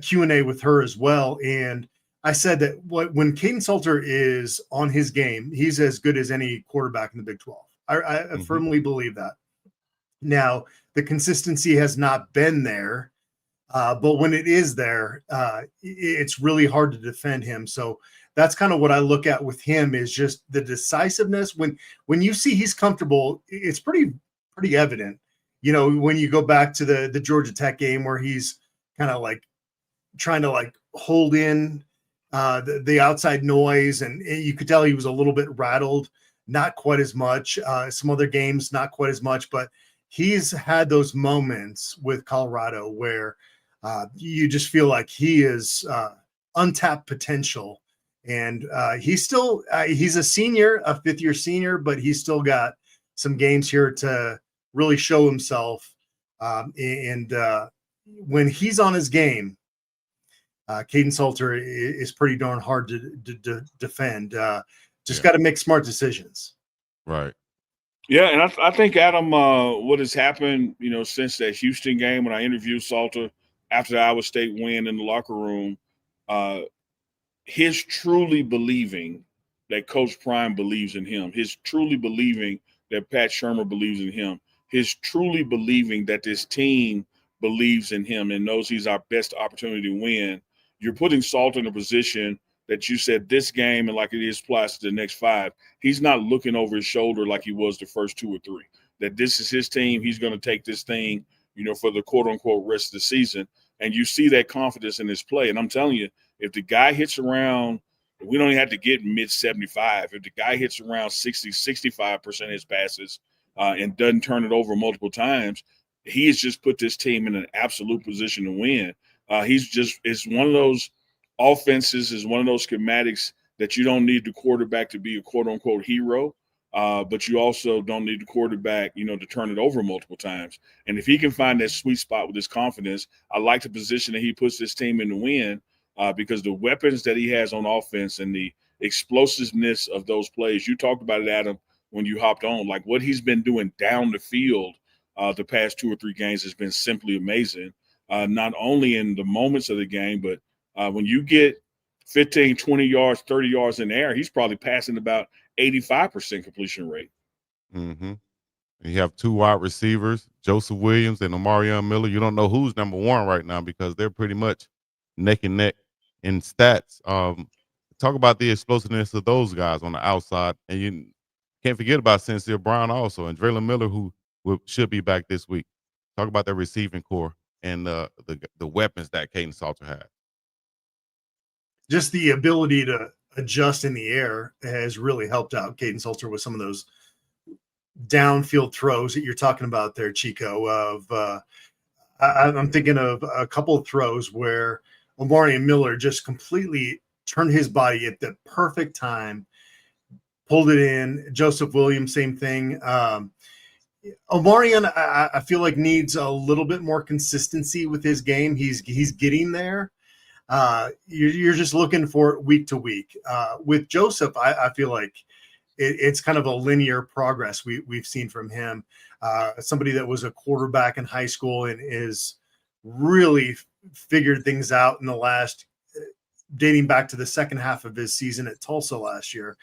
Q&A with her as well. And I said that when Caden Salter is on his game, he's as good as any quarterback in the Big 12. I firmly believe that. Now, the consistency has not been there, but when it is there, it's really hard to defend him. So that's kind of what I look at with him, is just the decisiveness. When you see he's comfortable, it's pretty evident. When you go back to the Georgia Tech game where he's kind of like trying to like hold in the outside noise, and you could tell he was a little bit rattled, not quite as much. Some other games, not quite as much, but he's had those moments with Colorado where you just feel like he is untapped potential. And he's a senior, a fifth-year senior, but he's still got some games here to really show himself. And when he's on his game, Caden Salter is pretty darn hard to defend. Just got to make smart decisions. Right. Yeah, and I think, Adam, what has happened, since that Houston game when I interviewed Salter after the Iowa State win in the locker room, his truly believing that Coach Prime believes in him, his truly believing that Pat Shermer believes in him, his truly believing that this team believes in him and knows he's our best opportunity to win. You're putting Salter in a position that you said this game, and like it is applies to the next 5, he's not looking over his shoulder like he was the first 2 or 3, that this is his team. He's going to take this thing, for the quote unquote rest of the season. And you see that confidence in his play. And I'm telling you, if the guy hits around, we don't even have to get mid 75. If the guy hits around 60, 65% of his passes and doesn't turn it over multiple times, he has just put this team in an absolute position to win. It's one of those offenses, is one of those schematics that you don't need the quarterback to be a quote unquote hero, but you also don't need the quarterback, to turn it over multiple times. And if he can find that sweet spot with his confidence, I like the position that he puts this team in to win, because the weapons that he has on offense and the explosiveness of those plays, you talked about it, Adam, when you hopped on, like what he's been doing down the field the past 2 or 3 games has been simply amazing, not only in the moments of the game, but when you get 15, 20 yards, 30 yards in the air, he's probably passing about 85% completion rate. Mm-hmm. You have 2 wide receivers, Joseph Williams and Omarion Miller. You don't know who's number 1 right now because they're pretty much neck and neck in stats. Talk about the explosiveness of those guys on the outside. And you can't forget about Sincere Brown also, and Draylon Miller, who should be back this week. Talk about their receiving core and the weapons that Caden Salter had. Just the ability to adjust in the air has really helped out Caden Salter with some of those downfield throws that you're talking about there, Chico. I'm thinking of a couple of throws where Omarion Miller just completely turned his body at the perfect time, pulled it in. Joseph Williams, same thing. Omarion, I feel like needs a little bit more consistency with his game. He's getting there. You're just looking for it week to week. With Joseph, I feel like it's kind of a linear progress we've seen from him. Somebody that was a quarterback in high school and is really figured things out in the last dating back to the second half of his season at Tulsa last year.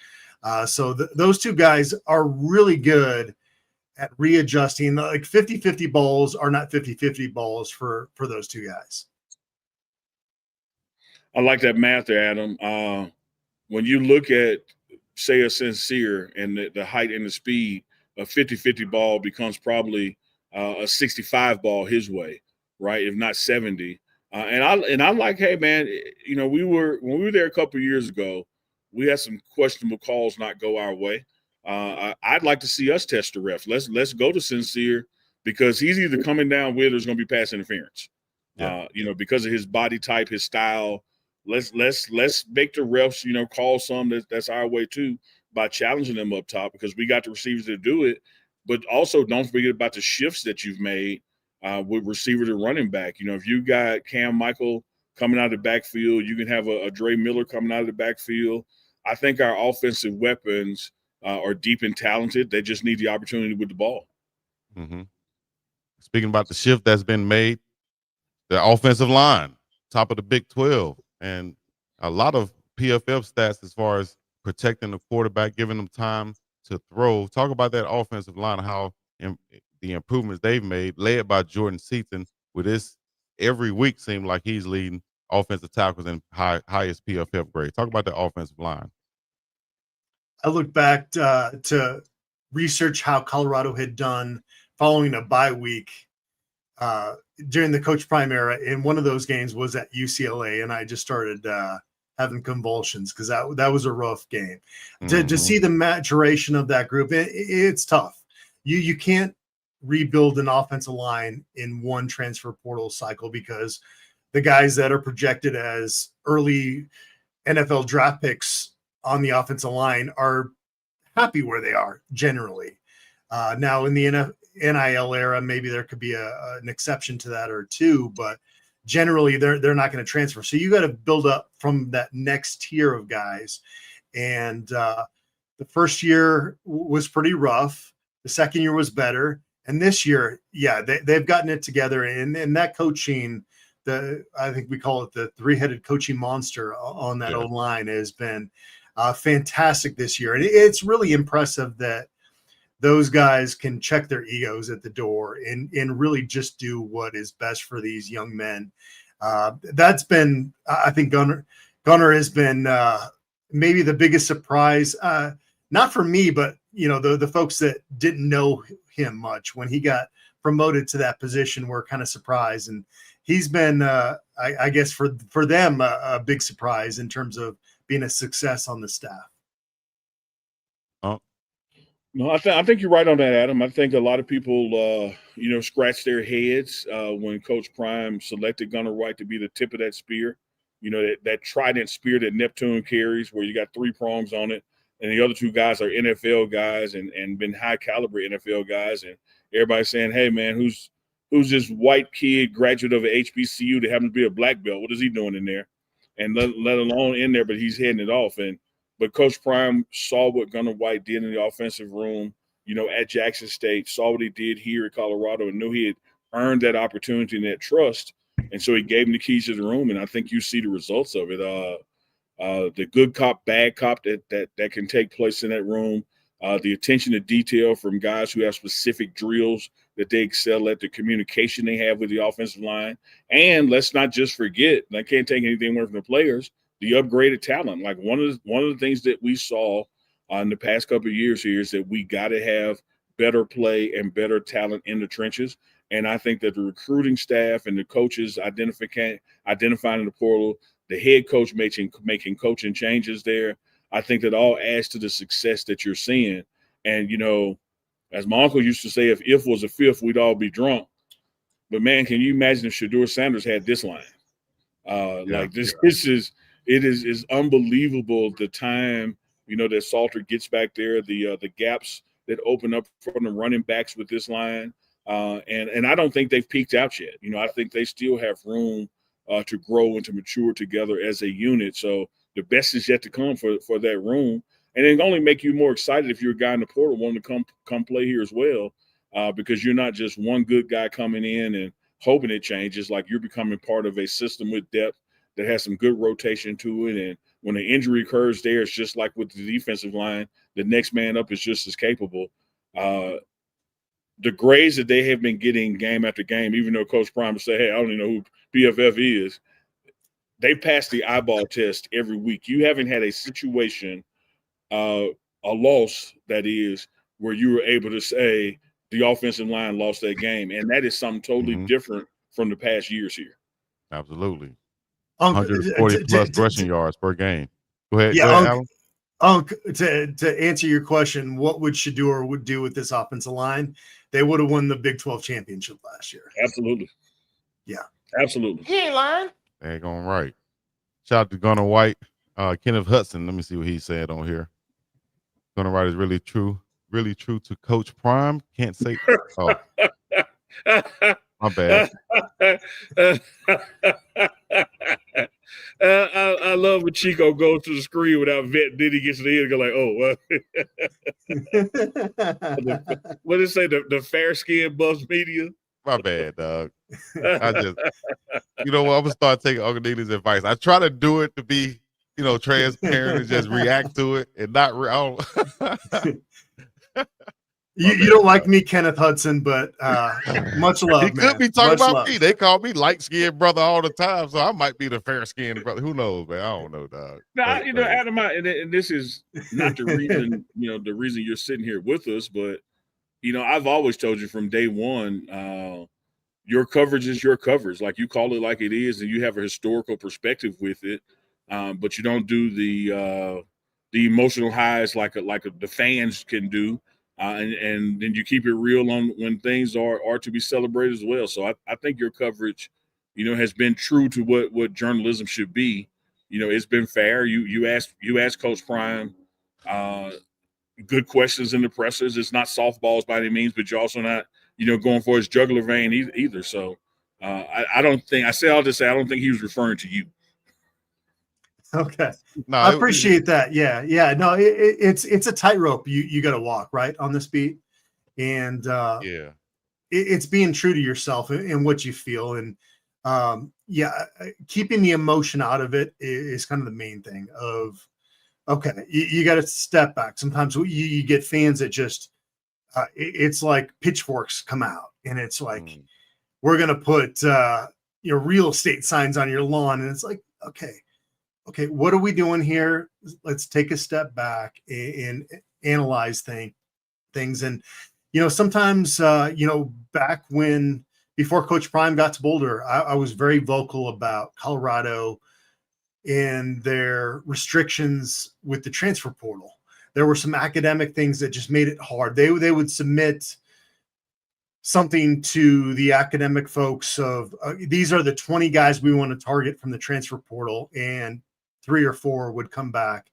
So those two guys are really good at readjusting. Like 50-50 balls are not 50-50 balls for those two guys. I like that math there, Adam. When you look at, say, a Sincere and the height and the speed, a 50-50 ball becomes probably a 65 ball his way, right? If not 70. And I'm like, hey, man, you know, when we were there a couple of years ago, we had some questionable calls not go our way. I'd like to see us test the refs. Let's go to Sincere, because he's either coming down with or there's going to be pass interference. Yeah. You know, because of his body type, his style. Let's make the refs, you know, call some that's our way too, by challenging them up top, because we got the receivers to do it. But also don't forget about the shifts that you've made with receiver to running back. You know, if you got Cam Michael coming out of the backfield, you can have a Dre Miller coming out of the backfield. I think our offensive weapons are deep and talented. They just need the opportunity with the ball. Mm-hmm. Speaking about the shift that's been made, the offensive line, top of the Big 12, and a lot of PFF stats as far as protecting the quarterback, giving them time to throw. Talk about that offensive line, how the improvements they've made, led by Jordan Seaton. With this, every week seemed like he's leading offensive tackles in highest PFF grade. Talk about the offensive line. I look back to research how Colorado had done following a bye week during the Coach Prime era, and one of those games was at UCLA, and I just started having convulsions because that was a rough game. Mm-hmm. To see the maturation of that group, it's tough. You can't rebuild an offensive line in one transfer portal cycle, because the guys that are projected as early NFL draft picks on the offensive line are happy where they are generally. Now in the NIL era, maybe there could be an exception to that or two, but generally they're not going to transfer. So you got to build up from that next tier of guys. And the first year was pretty rough. The second year was better. And this year, yeah, they've gotten it together. And that coaching, I think we call it the three-headed coaching monster on that old line, has been fantastic this year. And it's really impressive that those guys can check their egos at the door and really just do what is best for these young men. That's been, I think Gunnar has been maybe the biggest surprise, not for me, but you know, the folks that didn't know him much when he got promoted to that position were kind of surprised. And he's been, I guess for them, a big surprise in terms of being a success on the staff. No, I think you're right on that, Adam. I think a lot of people, you know, scratch their heads when Coach Prime selected Gunnar White to be the tip of that spear. You know, that trident spear that Neptune carries, where you got 3 prongs on it, and the other 2 guys are NFL guys and been high caliber NFL guys. And everybody's saying, "Hey, man, who's this white kid graduate of an HBCU that happens to be a black belt? What is he doing in there?" And let alone in there, but he's heading it off. But Coach Prime saw what Gunnar White did in the offensive room, you know, at Jackson State, saw what he did here at Colorado, and knew he had earned that opportunity and that trust. And so he gave him the keys to the room, and I think you see the results of it. The good cop, bad cop that can take place in that room, the attention to detail from guys who have specific drills that they excel at, the communication they have with the offensive line. And let's not just forget, and I can't take anything away from the players, the upgraded talent. Like one of the things that we saw in the past couple of years here is that we got to have better play and better talent in the trenches. And I think that the recruiting staff and the coaches identifying the portal, the head coach making coaching changes there, I think that all adds to the success that you're seeing. And, you know, as my uncle used to say, if was a fifth, we'd all be drunk. But, man, can you imagine if Shadur Sanders had this line? Like this is unbelievable, the time, you know, that Salter gets back there, the gaps that open up from the running backs with this line. And I don't think they've peaked out yet. You know, I think they still have room to grow and to mature together as a unit. So the best is yet to come for that room. And it can only make you more excited if you're a guy in the portal wanting to come play here as well, because you're not just one good guy coming in and hoping it changes. Like, you're becoming part of a system with depth that has some good rotation to it. And when an injury occurs there, it's just like with the defensive line, the next man up is just as capable. The grades that they have been getting game after game, even though Coach Prime say, hey, I don't even know who PFF is, they pass the eyeball test every week. You haven't had a situation, a loss that is, where you were able to say the offensive line lost that game. And that is something totally different from the past years here. Absolutely. 140 plus rushing yards per game. Go ahead, Alan. To answer your question, what would Shadur do with this offensive line? They would have won the Big 12 championship last year. Absolutely. Yeah. Absolutely. He ain't lying. They're going right. Shout out to Gunnar White. Kenneth Hudson. Let me see what he said on here. Gunnar White is really true to Coach Prime. Can't say. Oh, my bad. I love when Chico goes to the screen without vetting. Then he gets to the end and go like, oh, what did it say? The fair skin Buffs media. My bad, dog. I just, you know what? I'm gonna start taking Uncle Neely's advice. I try to do it to be, transparent and just react to it and not. You don't like me, Kenneth Hudson, but much love. He could be talking about me. They call me light-skinned brother all the time, so I might be the fair-skinned brother. Who knows, man? I don't know, dog. Now, Adam, and this is not the reason, the reason you're sitting here with us, but I've always told you from day one, your coverage is your coverage. Like, you call it like it is, and you have a historical perspective with it, but you don't do the emotional highs like the fans can do. And then you keep it real on when things are to be celebrated as well. So I think your coverage, has been true to what journalism should be. It's been fair. You ask Coach Prime good questions in the pressers. It's not softballs by any means, but you're also not going for his jugular vein either. So I don't think I don't think he was referring to you. Okay. No, I appreciate that. Yeah. No, it's a tightrope you got to walk right on this beat. And it's being true to yourself and what you feel. And keeping the emotion out of it is kind of the main thing of, okay, you got to step back. Sometimes you get fans that just, it's like pitchforks come out and it's like, we're going to put your real estate signs on your lawn. And it's like, okay, what are we doing here? Let's take a step back and analyze things. And, sometimes, back before Coach Prime got to Boulder, I was very vocal about Colorado and their restrictions with the transfer portal. There were some academic things that just made it hard. They would submit something to the academic folks of these are the 20 guys we want to target from the transfer portal, and 3 or 4 would come back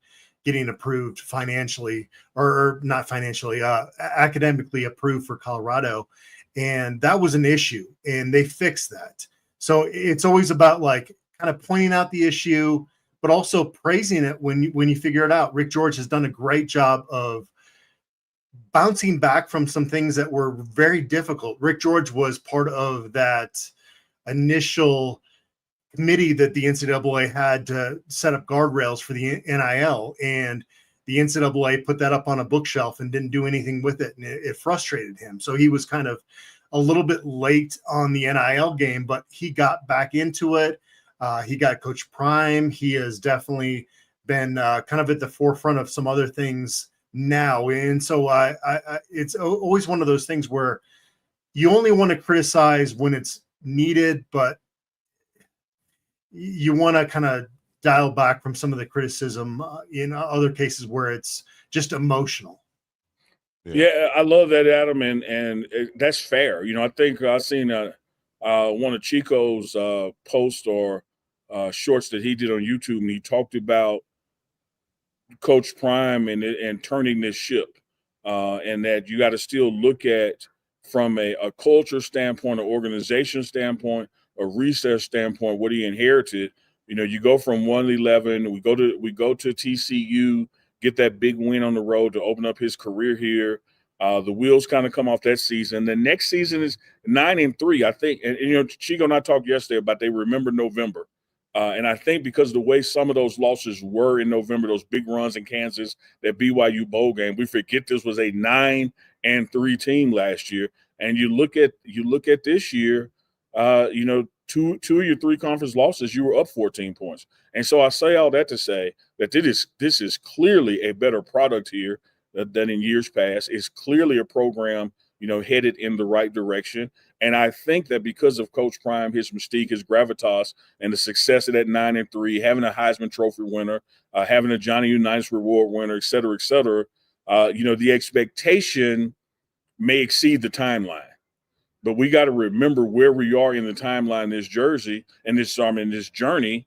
getting approved financially or not financially, academically approved for Colorado. And that was an issue and they fixed that. So it's always about like kind of pointing out the issue, but also praising it when you figure it out. Rick George has done a great job of bouncing back from some things that were very difficult. Rick George was part of that initial committee that the NCAA had to set up guardrails for the NIL, and the NCAA put that up on a bookshelf and didn't do anything with it, and it frustrated him. So he was kind of a little bit late on the NIL game, but he got back into it. He got Coach Prime. He has definitely been kind of at the forefront of some other things now, and so it's always one of those things where you only want to criticize when it's needed, but you want to kind of dial back from some of the criticism in other cases where it's just emotional. Yeah, I love that, Adam, and that's fair. I think I seen one of Chico's posts or shorts that he did on YouTube, and he talked about Coach Prime and turning this ship, and that you got to still look at from a culture standpoint, an organization standpoint, a research standpoint, what he inherited. You go from 1-11, we go to TCU, get that big win on the road to open up his career here. The wheels kind of come off that season. The next season is 9-3, I think. And Chico and I talked yesterday about they remember November. And I think because of the way some of those losses were in November, those big runs in Kansas, that BYU bowl game, we forget this was a 9-3 team last year. And you look at this year, two of your three conference losses, you were up 14 points. And so I say all that to say that this is clearly a better product here than in years past. It's clearly a program, headed in the right direction. And I think that because of Coach Prime, his mystique, his gravitas, and the success of that 9-3, having a Heisman Trophy winner, having a Johnny Unitas Reward winner, et cetera, the expectation may exceed the timeline. But we got to remember where we are in the timeline, this journey,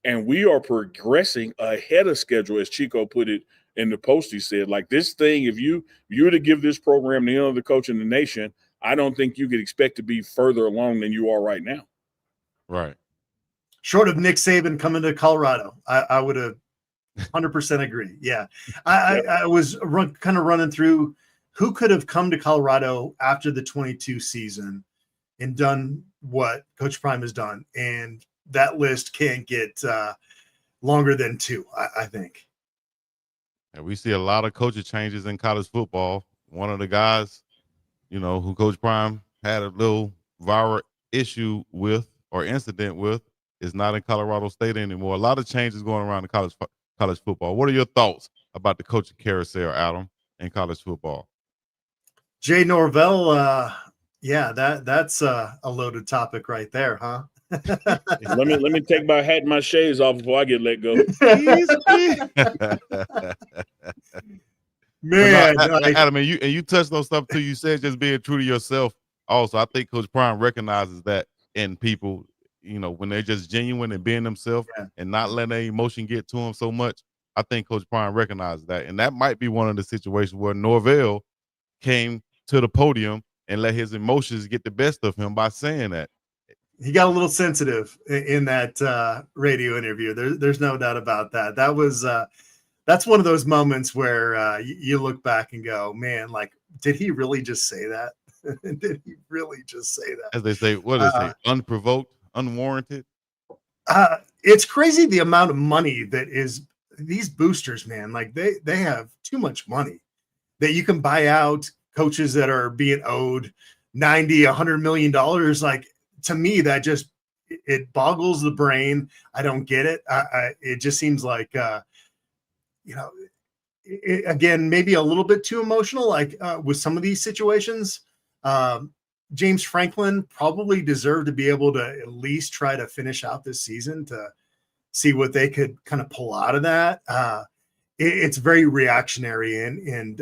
and we are progressing ahead of schedule, as Chico put it in the post. He said, like, this thing, if you were to give this program the other coach in the nation, I don't think you could expect to be further along than you are right now. Right. Short of Nick Saban coming to Colorado, I would have 100% agree. Yeah. I was kind of running through who could have come to Colorado after the 22 season and done what Coach Prime has done. And that list can't get longer than two, I think. And we see a lot of coaching changes in college football. One of the guys, who Coach Prime had a little viral issue with or incident with is not in Colorado State anymore. A lot of changes going around in college football. What are your thoughts about the coaching carousel, Adam, in college football? Jay Norvell, that's a loaded topic right there, huh? let me take my hat and my shades off before I get let go. Man, Adam, and you touched on stuff too. You said just being true to yourself. Also, I think Coach Prime recognizes that in people, when they're just genuine and being themselves and not letting their emotion get to them so much. I think Coach Prime recognizes that, and that might be one of the situations where Norvell came to the podium and let his emotions get the best of him by saying that. He got a little sensitive in that radio interview. There's no doubt about that. That was that's one of those moments where you look back and go, man, like, did he really just say that? Did he really just say that? As they say, what do they say? Unprovoked, unwarranted. It's crazy the amount of money that is these boosters, man. Like they have too much money that you can buy out coaches that are being owed $90-100 million. Like, to me, that just it boggles the brain. I don't get it. It just seems like again, maybe a little bit too emotional. Like with some of these situations, James Franklin probably deserved to be able to at least try to finish out this season to see what they could kind of pull out of that. It's very reactionary and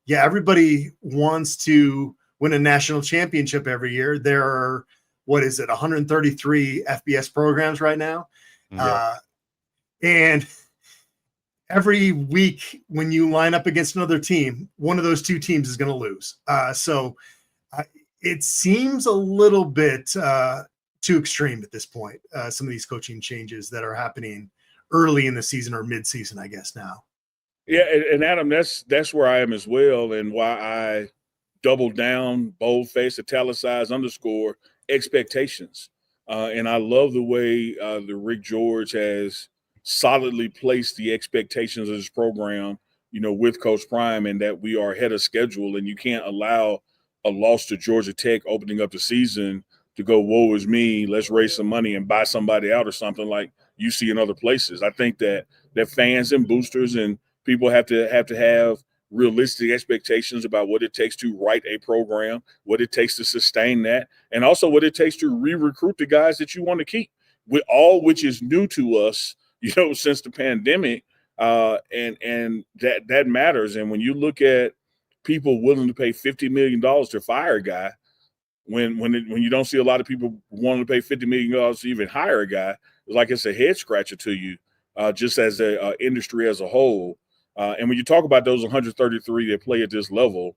everybody wants to win a national championship every year. There are, 133 FBS programs right now. And every week when you line up against another team, one of those two teams is going to lose. So it seems a little bit too extreme at this point. Some of these coaching changes that are happening early in the season or mid-season, I guess now. Yeah, and Adam, that's where I am as well, and why I double down, boldface, italicize, underscore expectations. And I love the way the Rick George has solidly placed the expectations of this program, with Coach Prime, and that we are ahead of schedule, and you can't allow a loss to Georgia Tech opening up the season to go, woe is me, let's raise some money and buy somebody out or something like you see in other places. I think that fans and boosters and people have to have realistic expectations about what it takes to write a program, what it takes to sustain that, and also what it takes to re-recruit the guys that you want to keep, with all which is new to us, since the pandemic, and that matters. And when you look at people willing to pay $50 million to fire a guy, when you don't see a lot of people wanting to pay $50 million to even hire a guy, it's like it's a head scratcher to you, just as a industry as a whole. And when you talk about those 133 that play at this level,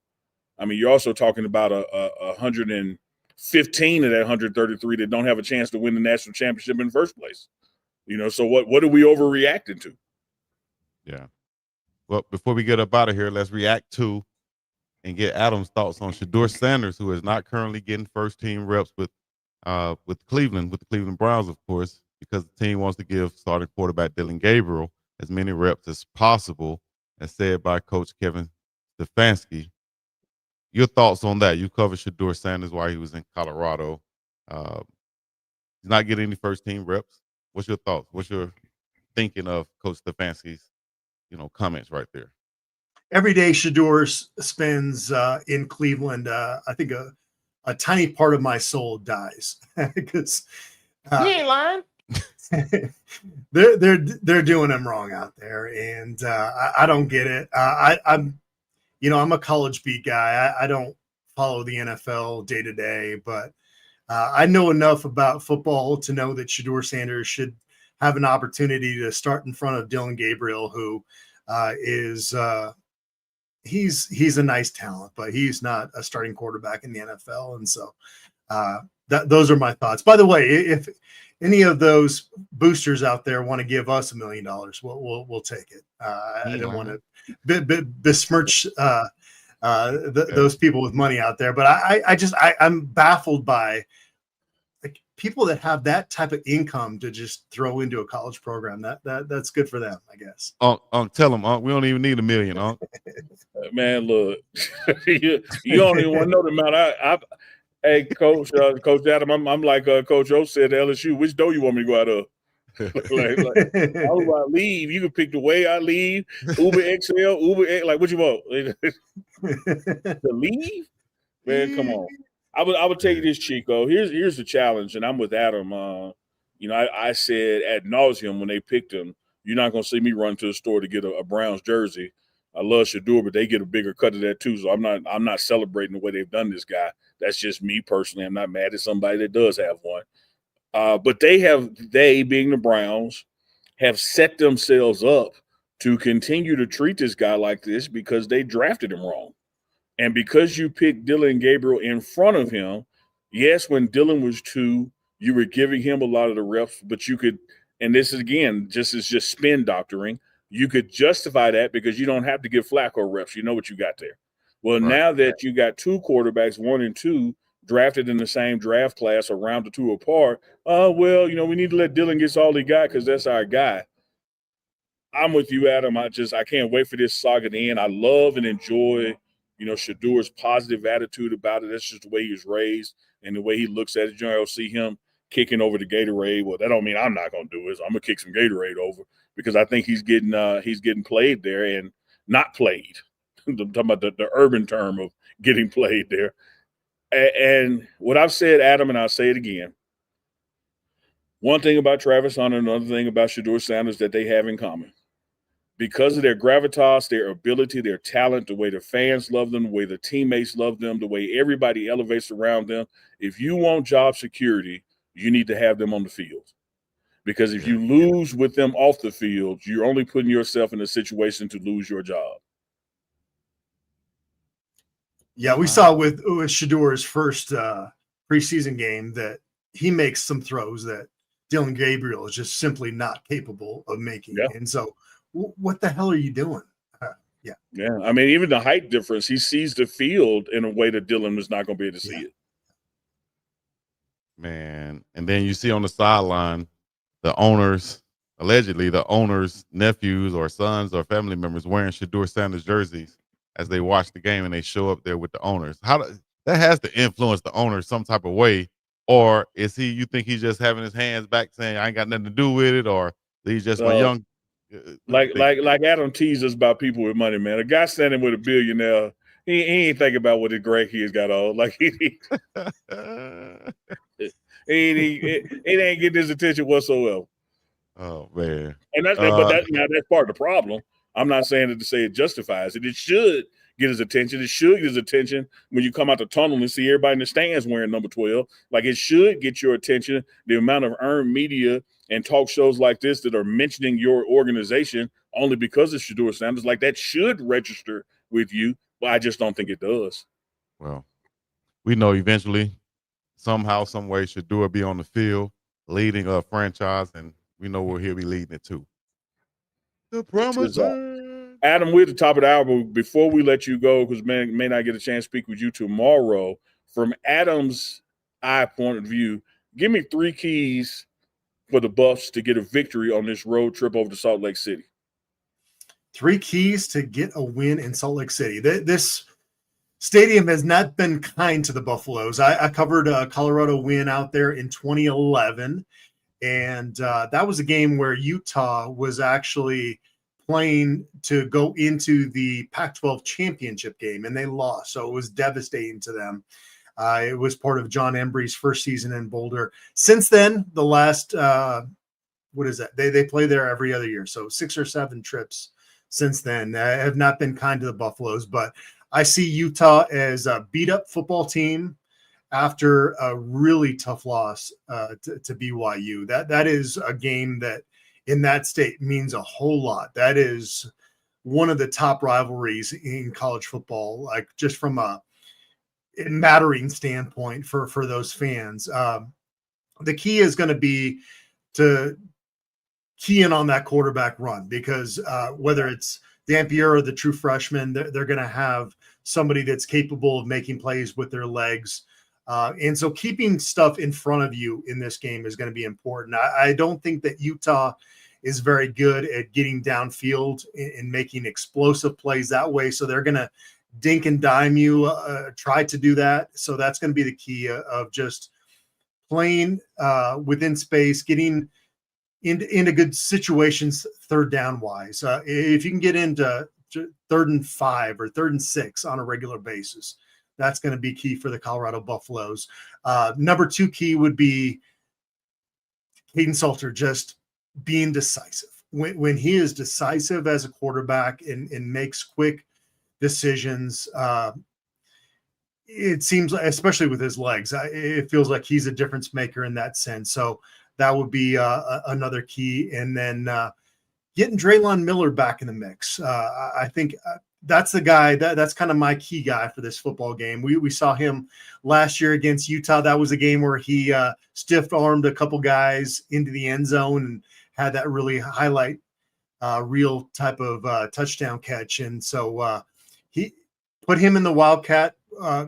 I mean, you're also talking about 115 of that 133 that don't have a chance to win the national championship in the first place. So what are we overreacting to? Yeah. Well, before we get up out of here, let's react to and get Adam's thoughts on Shadur Sanders, who is not currently getting first team reps with Cleveland, with the Cleveland Browns, of course. because the team wants to give starting quarterback Dylan Gabriel as many reps as possible, as said by Coach Kevin Stefanski. Your thoughts on that? You covered Shadur Sanders while he was in Colorado. He's not getting any first team reps. What's your thoughts? What's your thinking of Coach Stefanski's, comments right there? Every day Shadur spends in Cleveland, I think a tiny part of my soul dies because he ain't lying. they're doing him wrong out there, and I don't get it. I'm a college beat guy. I don't follow the NFL day to day, but I know enough about football to know that Shadur Sanders should have an opportunity to start in front of Dylan Gabriel, who is he's a nice talent, but he's not a starting quarterback in the NFL. And so those are my thoughts. By the way, if any of those boosters out there want to give us $1 million, we'll take it. I don't want to besmirch those people with money out there, but I'm baffled by people that have that type of income to just throw into a college program. That's good for them, I guess. Tell them, we don't even need $1 million, Man, look, you don't even want to know the amount. Hey, Coach Adam, I'm like Coach O said to LSU. Which door you want me to go out of? How do I leave? You can pick the way I leave. Uber XL, Uber X. Like, what you want? To leave? Man, come on. I would tell you this, Chico. Here's the challenge, and I'm with Adam. I said ad nauseum when they picked him, you're not going to see me run to the store to get a Browns jersey. I love Shadur, but they get a bigger cut of that too. So I'm not celebrating the way they've done this guy. That's just me personally. I'm not mad at somebody that does have one. But they being the Browns, have set themselves up to continue to treat this guy like this because they drafted him wrong. And because you picked Dylan Gabriel in front of him, yes, when Dylan was 2, you were giving him a lot of the reps, but you could, and this is again, just spin doctoring, you could justify that because you don't have to give Flacco reps. You know what you got there. Well, right. Now that you got 2 quarterbacks, 1 and 2, drafted in the same draft class, a round or 2 apart, we need to let Dylan get all he got because that's our guy. I'm with you, Adam. I can't wait for this saga to end. I love and enjoy Shadur's positive attitude about it. That's just the way he was raised and the way he looks at it. You'll see him kicking over the Gatorade. Well, that don't mean I'm not going to do it. So I'm going to kick some Gatorade over because I think he's getting played there and not played. I'm talking about the urban term of getting played there. And what I've said, Adam, and I'll say it again. One thing about Travis Hunter, another thing about Shadur Sanders that they have in common. Because of their gravitas, their ability, their talent, the way the fans love them, the way the teammates love them, the way everybody elevates around them, if you want job security, you need to have them on the field. Because if you lose with them off the field, you're only putting yourself in a situation to lose your job. Yeah, we saw with Shadur's first preseason game that he makes some throws that Dylan Gabriel is just simply not capable of making. Yeah. And so what the hell are you doing? Yeah. I mean, even the height difference, he sees the field in a way that Dylan was not going to be able to see it. Man. And then you see on the sideline, allegedly the owner's nephews or sons or family members wearing Shadur Sanders jerseys as they watch the game and they show up there with the owners. That has to influence the owners some type of way. Or you think he's just having his hands back saying, I ain't got nothing to do with it? Or he's just my young. Like Adam teased us about people with money, man. A guy standing with a billionaire, he ain't thinking about what his grandkids got on. Like it ain't getting his attention whatsoever. Oh man! And that's part of the problem. I'm not saying it to say it justifies it. It should get his attention. It should get his attention when you come out the tunnel and see everybody in the stands wearing number 12. Like it should get your attention. The amount of earned media and talk shows like this that are mentioning your organization only because of Shadur Sanders, like that should register with you, but I just don't think it does. Well, we know eventually, somehow, some way, Shadur will be on the field leading a franchise, and we know where he'll be leading it to. The promise. Adam, we're at the top of the hour, but before we let you go, because may not get a chance to speak with you tomorrow, from Adam's eye point of view, give me 3 keys for the Buffs to get a victory on this road trip over to Salt Lake City? 3 keys to get a win in Salt Lake City. This stadium has not been kind to the Buffaloes. I covered a Colorado win out there in 2011, and that was a game where Utah was actually playing to go into the Pac-12 championship game, and they lost. So it was devastating to them. It was part of John Embry's first season in Boulder. Since then, the last what is that? They play there every other year, so 6 or 7 trips since then have not been kind to the Buffaloes. But I see Utah as a beat-up football team after a really tough loss to BYU. That is a game that in that state means a whole lot. That is one of the top rivalries in college football, like just from a mattering standpoint for those fans. The key is going to be to key in on that quarterback run, because whether it's Dampier or the true freshman, they're going to have somebody that's capable of making plays with their legs. And so keeping stuff in front of you in this game is going to be important. I don't think that Utah is very good at getting downfield and making explosive plays that way. So they're going to dink and dime you, try to do that. So that's going to be the key of just playing within space, getting into good situations, third down wise. If you can get into 3rd and 5 or 3rd and 6 on a regular basis, that's going to be key for the Colorado Buffaloes. Number 2 key would be Caden Salter just being decisive. When he is decisive as a quarterback and makes quick decisions, it seems like, especially with his legs, it feels like he's a difference maker in that sense. So that would be another key. And then getting Draylon Miller back in the mix. I think that's the guy that's kind of my key guy for this football game. We saw him last year against Utah. That was a game where he stiff-armed a couple guys into the end zone and had that really highlight reel type of touchdown catch. And so he put him in the Wildcat.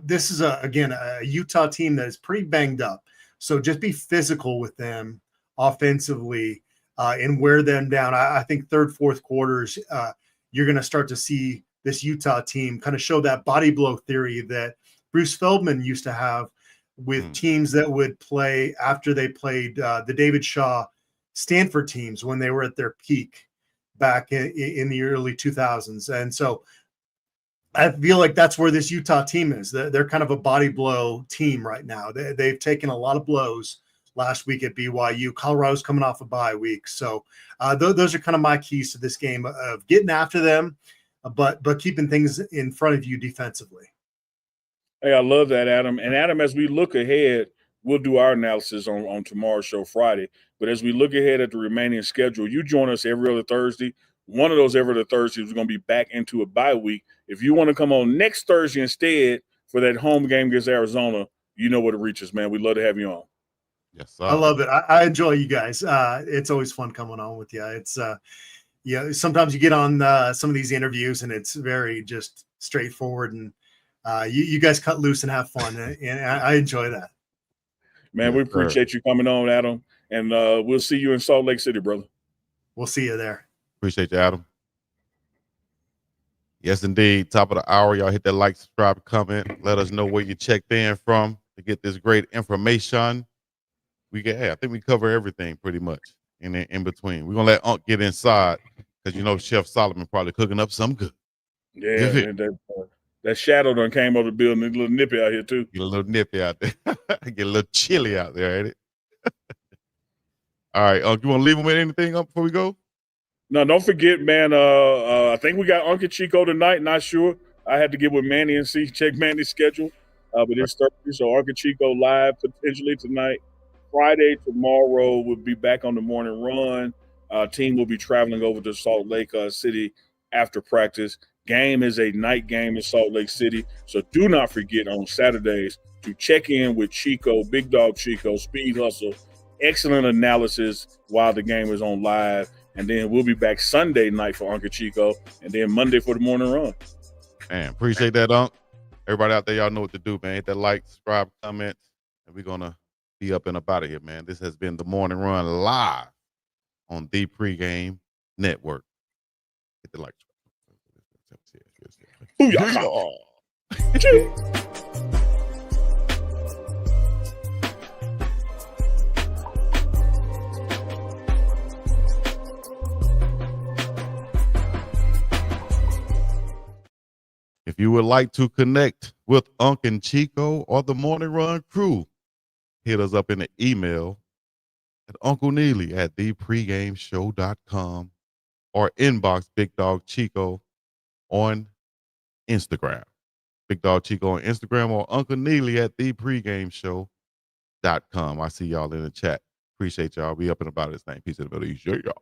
This is, again, a Utah team that is pretty banged up. So just be physical with them offensively and wear them down. I think 3rd, 4th quarters, you're going to start to see this Utah team kind of show that body blow theory that Bruce Feldman used to have with teams that would play after they played the David Shaw Stanford teams when they were at their peak back in the early 2000s. And so I feel like that's where this Utah team is. They're kind of a body blow team right now. They've taken a lot of blows last week at BYU. Colorado's coming off a bye week. So those are kind of my keys to this game of getting after them, but keeping things in front of you defensively. Hey, I love that, Adam. And Adam, as we look ahead, we'll do our analysis on tomorrow's show, Friday. But as we look ahead at the remaining schedule, you join us every other Thursday. One of those every other Thursdays is going to be back into a bye week. If you want to come on next Thursday instead for that home game against Arizona, you know where to reach us, man. We'd love to have you on. Yes, sir. I love it. I enjoy you guys. It's always fun coming on with you. It's sometimes you get on some of these interviews and it's very just straightforward, and you guys cut loose and have fun, and I enjoy that. Man, yes, we appreciate you coming on, Adam, and we'll see you in Salt Lake City, brother. We'll see you there. Appreciate you, Adam. Yes, indeed. Top of the hour. Y'all hit that like, subscribe, comment. Let us know where you checked in from to get this great information. I think we cover everything pretty much in between. We're going to let Unc get inside because, Chef Solomon probably cooking up some good. Yeah, man, that shadow done came over the building. It's a little nippy out here, too. Get a little nippy out there. Get a little chilly out there, ain't it? All right, Unc, you want to leave him with anything up before we go? No, don't forget, man. I think we got Uncle Chico tonight. Not sure. I had to get with Manny and check Manny's schedule. But it's Thursday, so Uncle Chico live potentially tonight. Friday, tomorrow, we'll be back on the morning run. Team will be traveling over to Salt Lake City after practice. Game is a night game in Salt Lake City. So do not forget on Saturdays to check in with Chico, Big Dog Chico, Speed Hustle. Excellent analysis while the game is on live. And then we'll be back Sunday night for Uncle Chico, and then Monday for the morning run. Man, appreciate that, Unc. Everybody out there, y'all know what to do, man. Hit that like, subscribe, comment, and we're going to Be up and about of here, man. This has been the Morning Run live on the Pregame Network. Hit the like. If you would like to connect with Unc and Chico or the Morning Run crew, hit us up in the email at Uncle Neely at thepregameshow.com or inbox Big Dog Chico on Instagram. Big Dog Chico on Instagram or Uncle Neely at thepregameshow.com. I see y'all in the chat. Appreciate y'all. Be up and about this thing. Peace and ability. Yeah.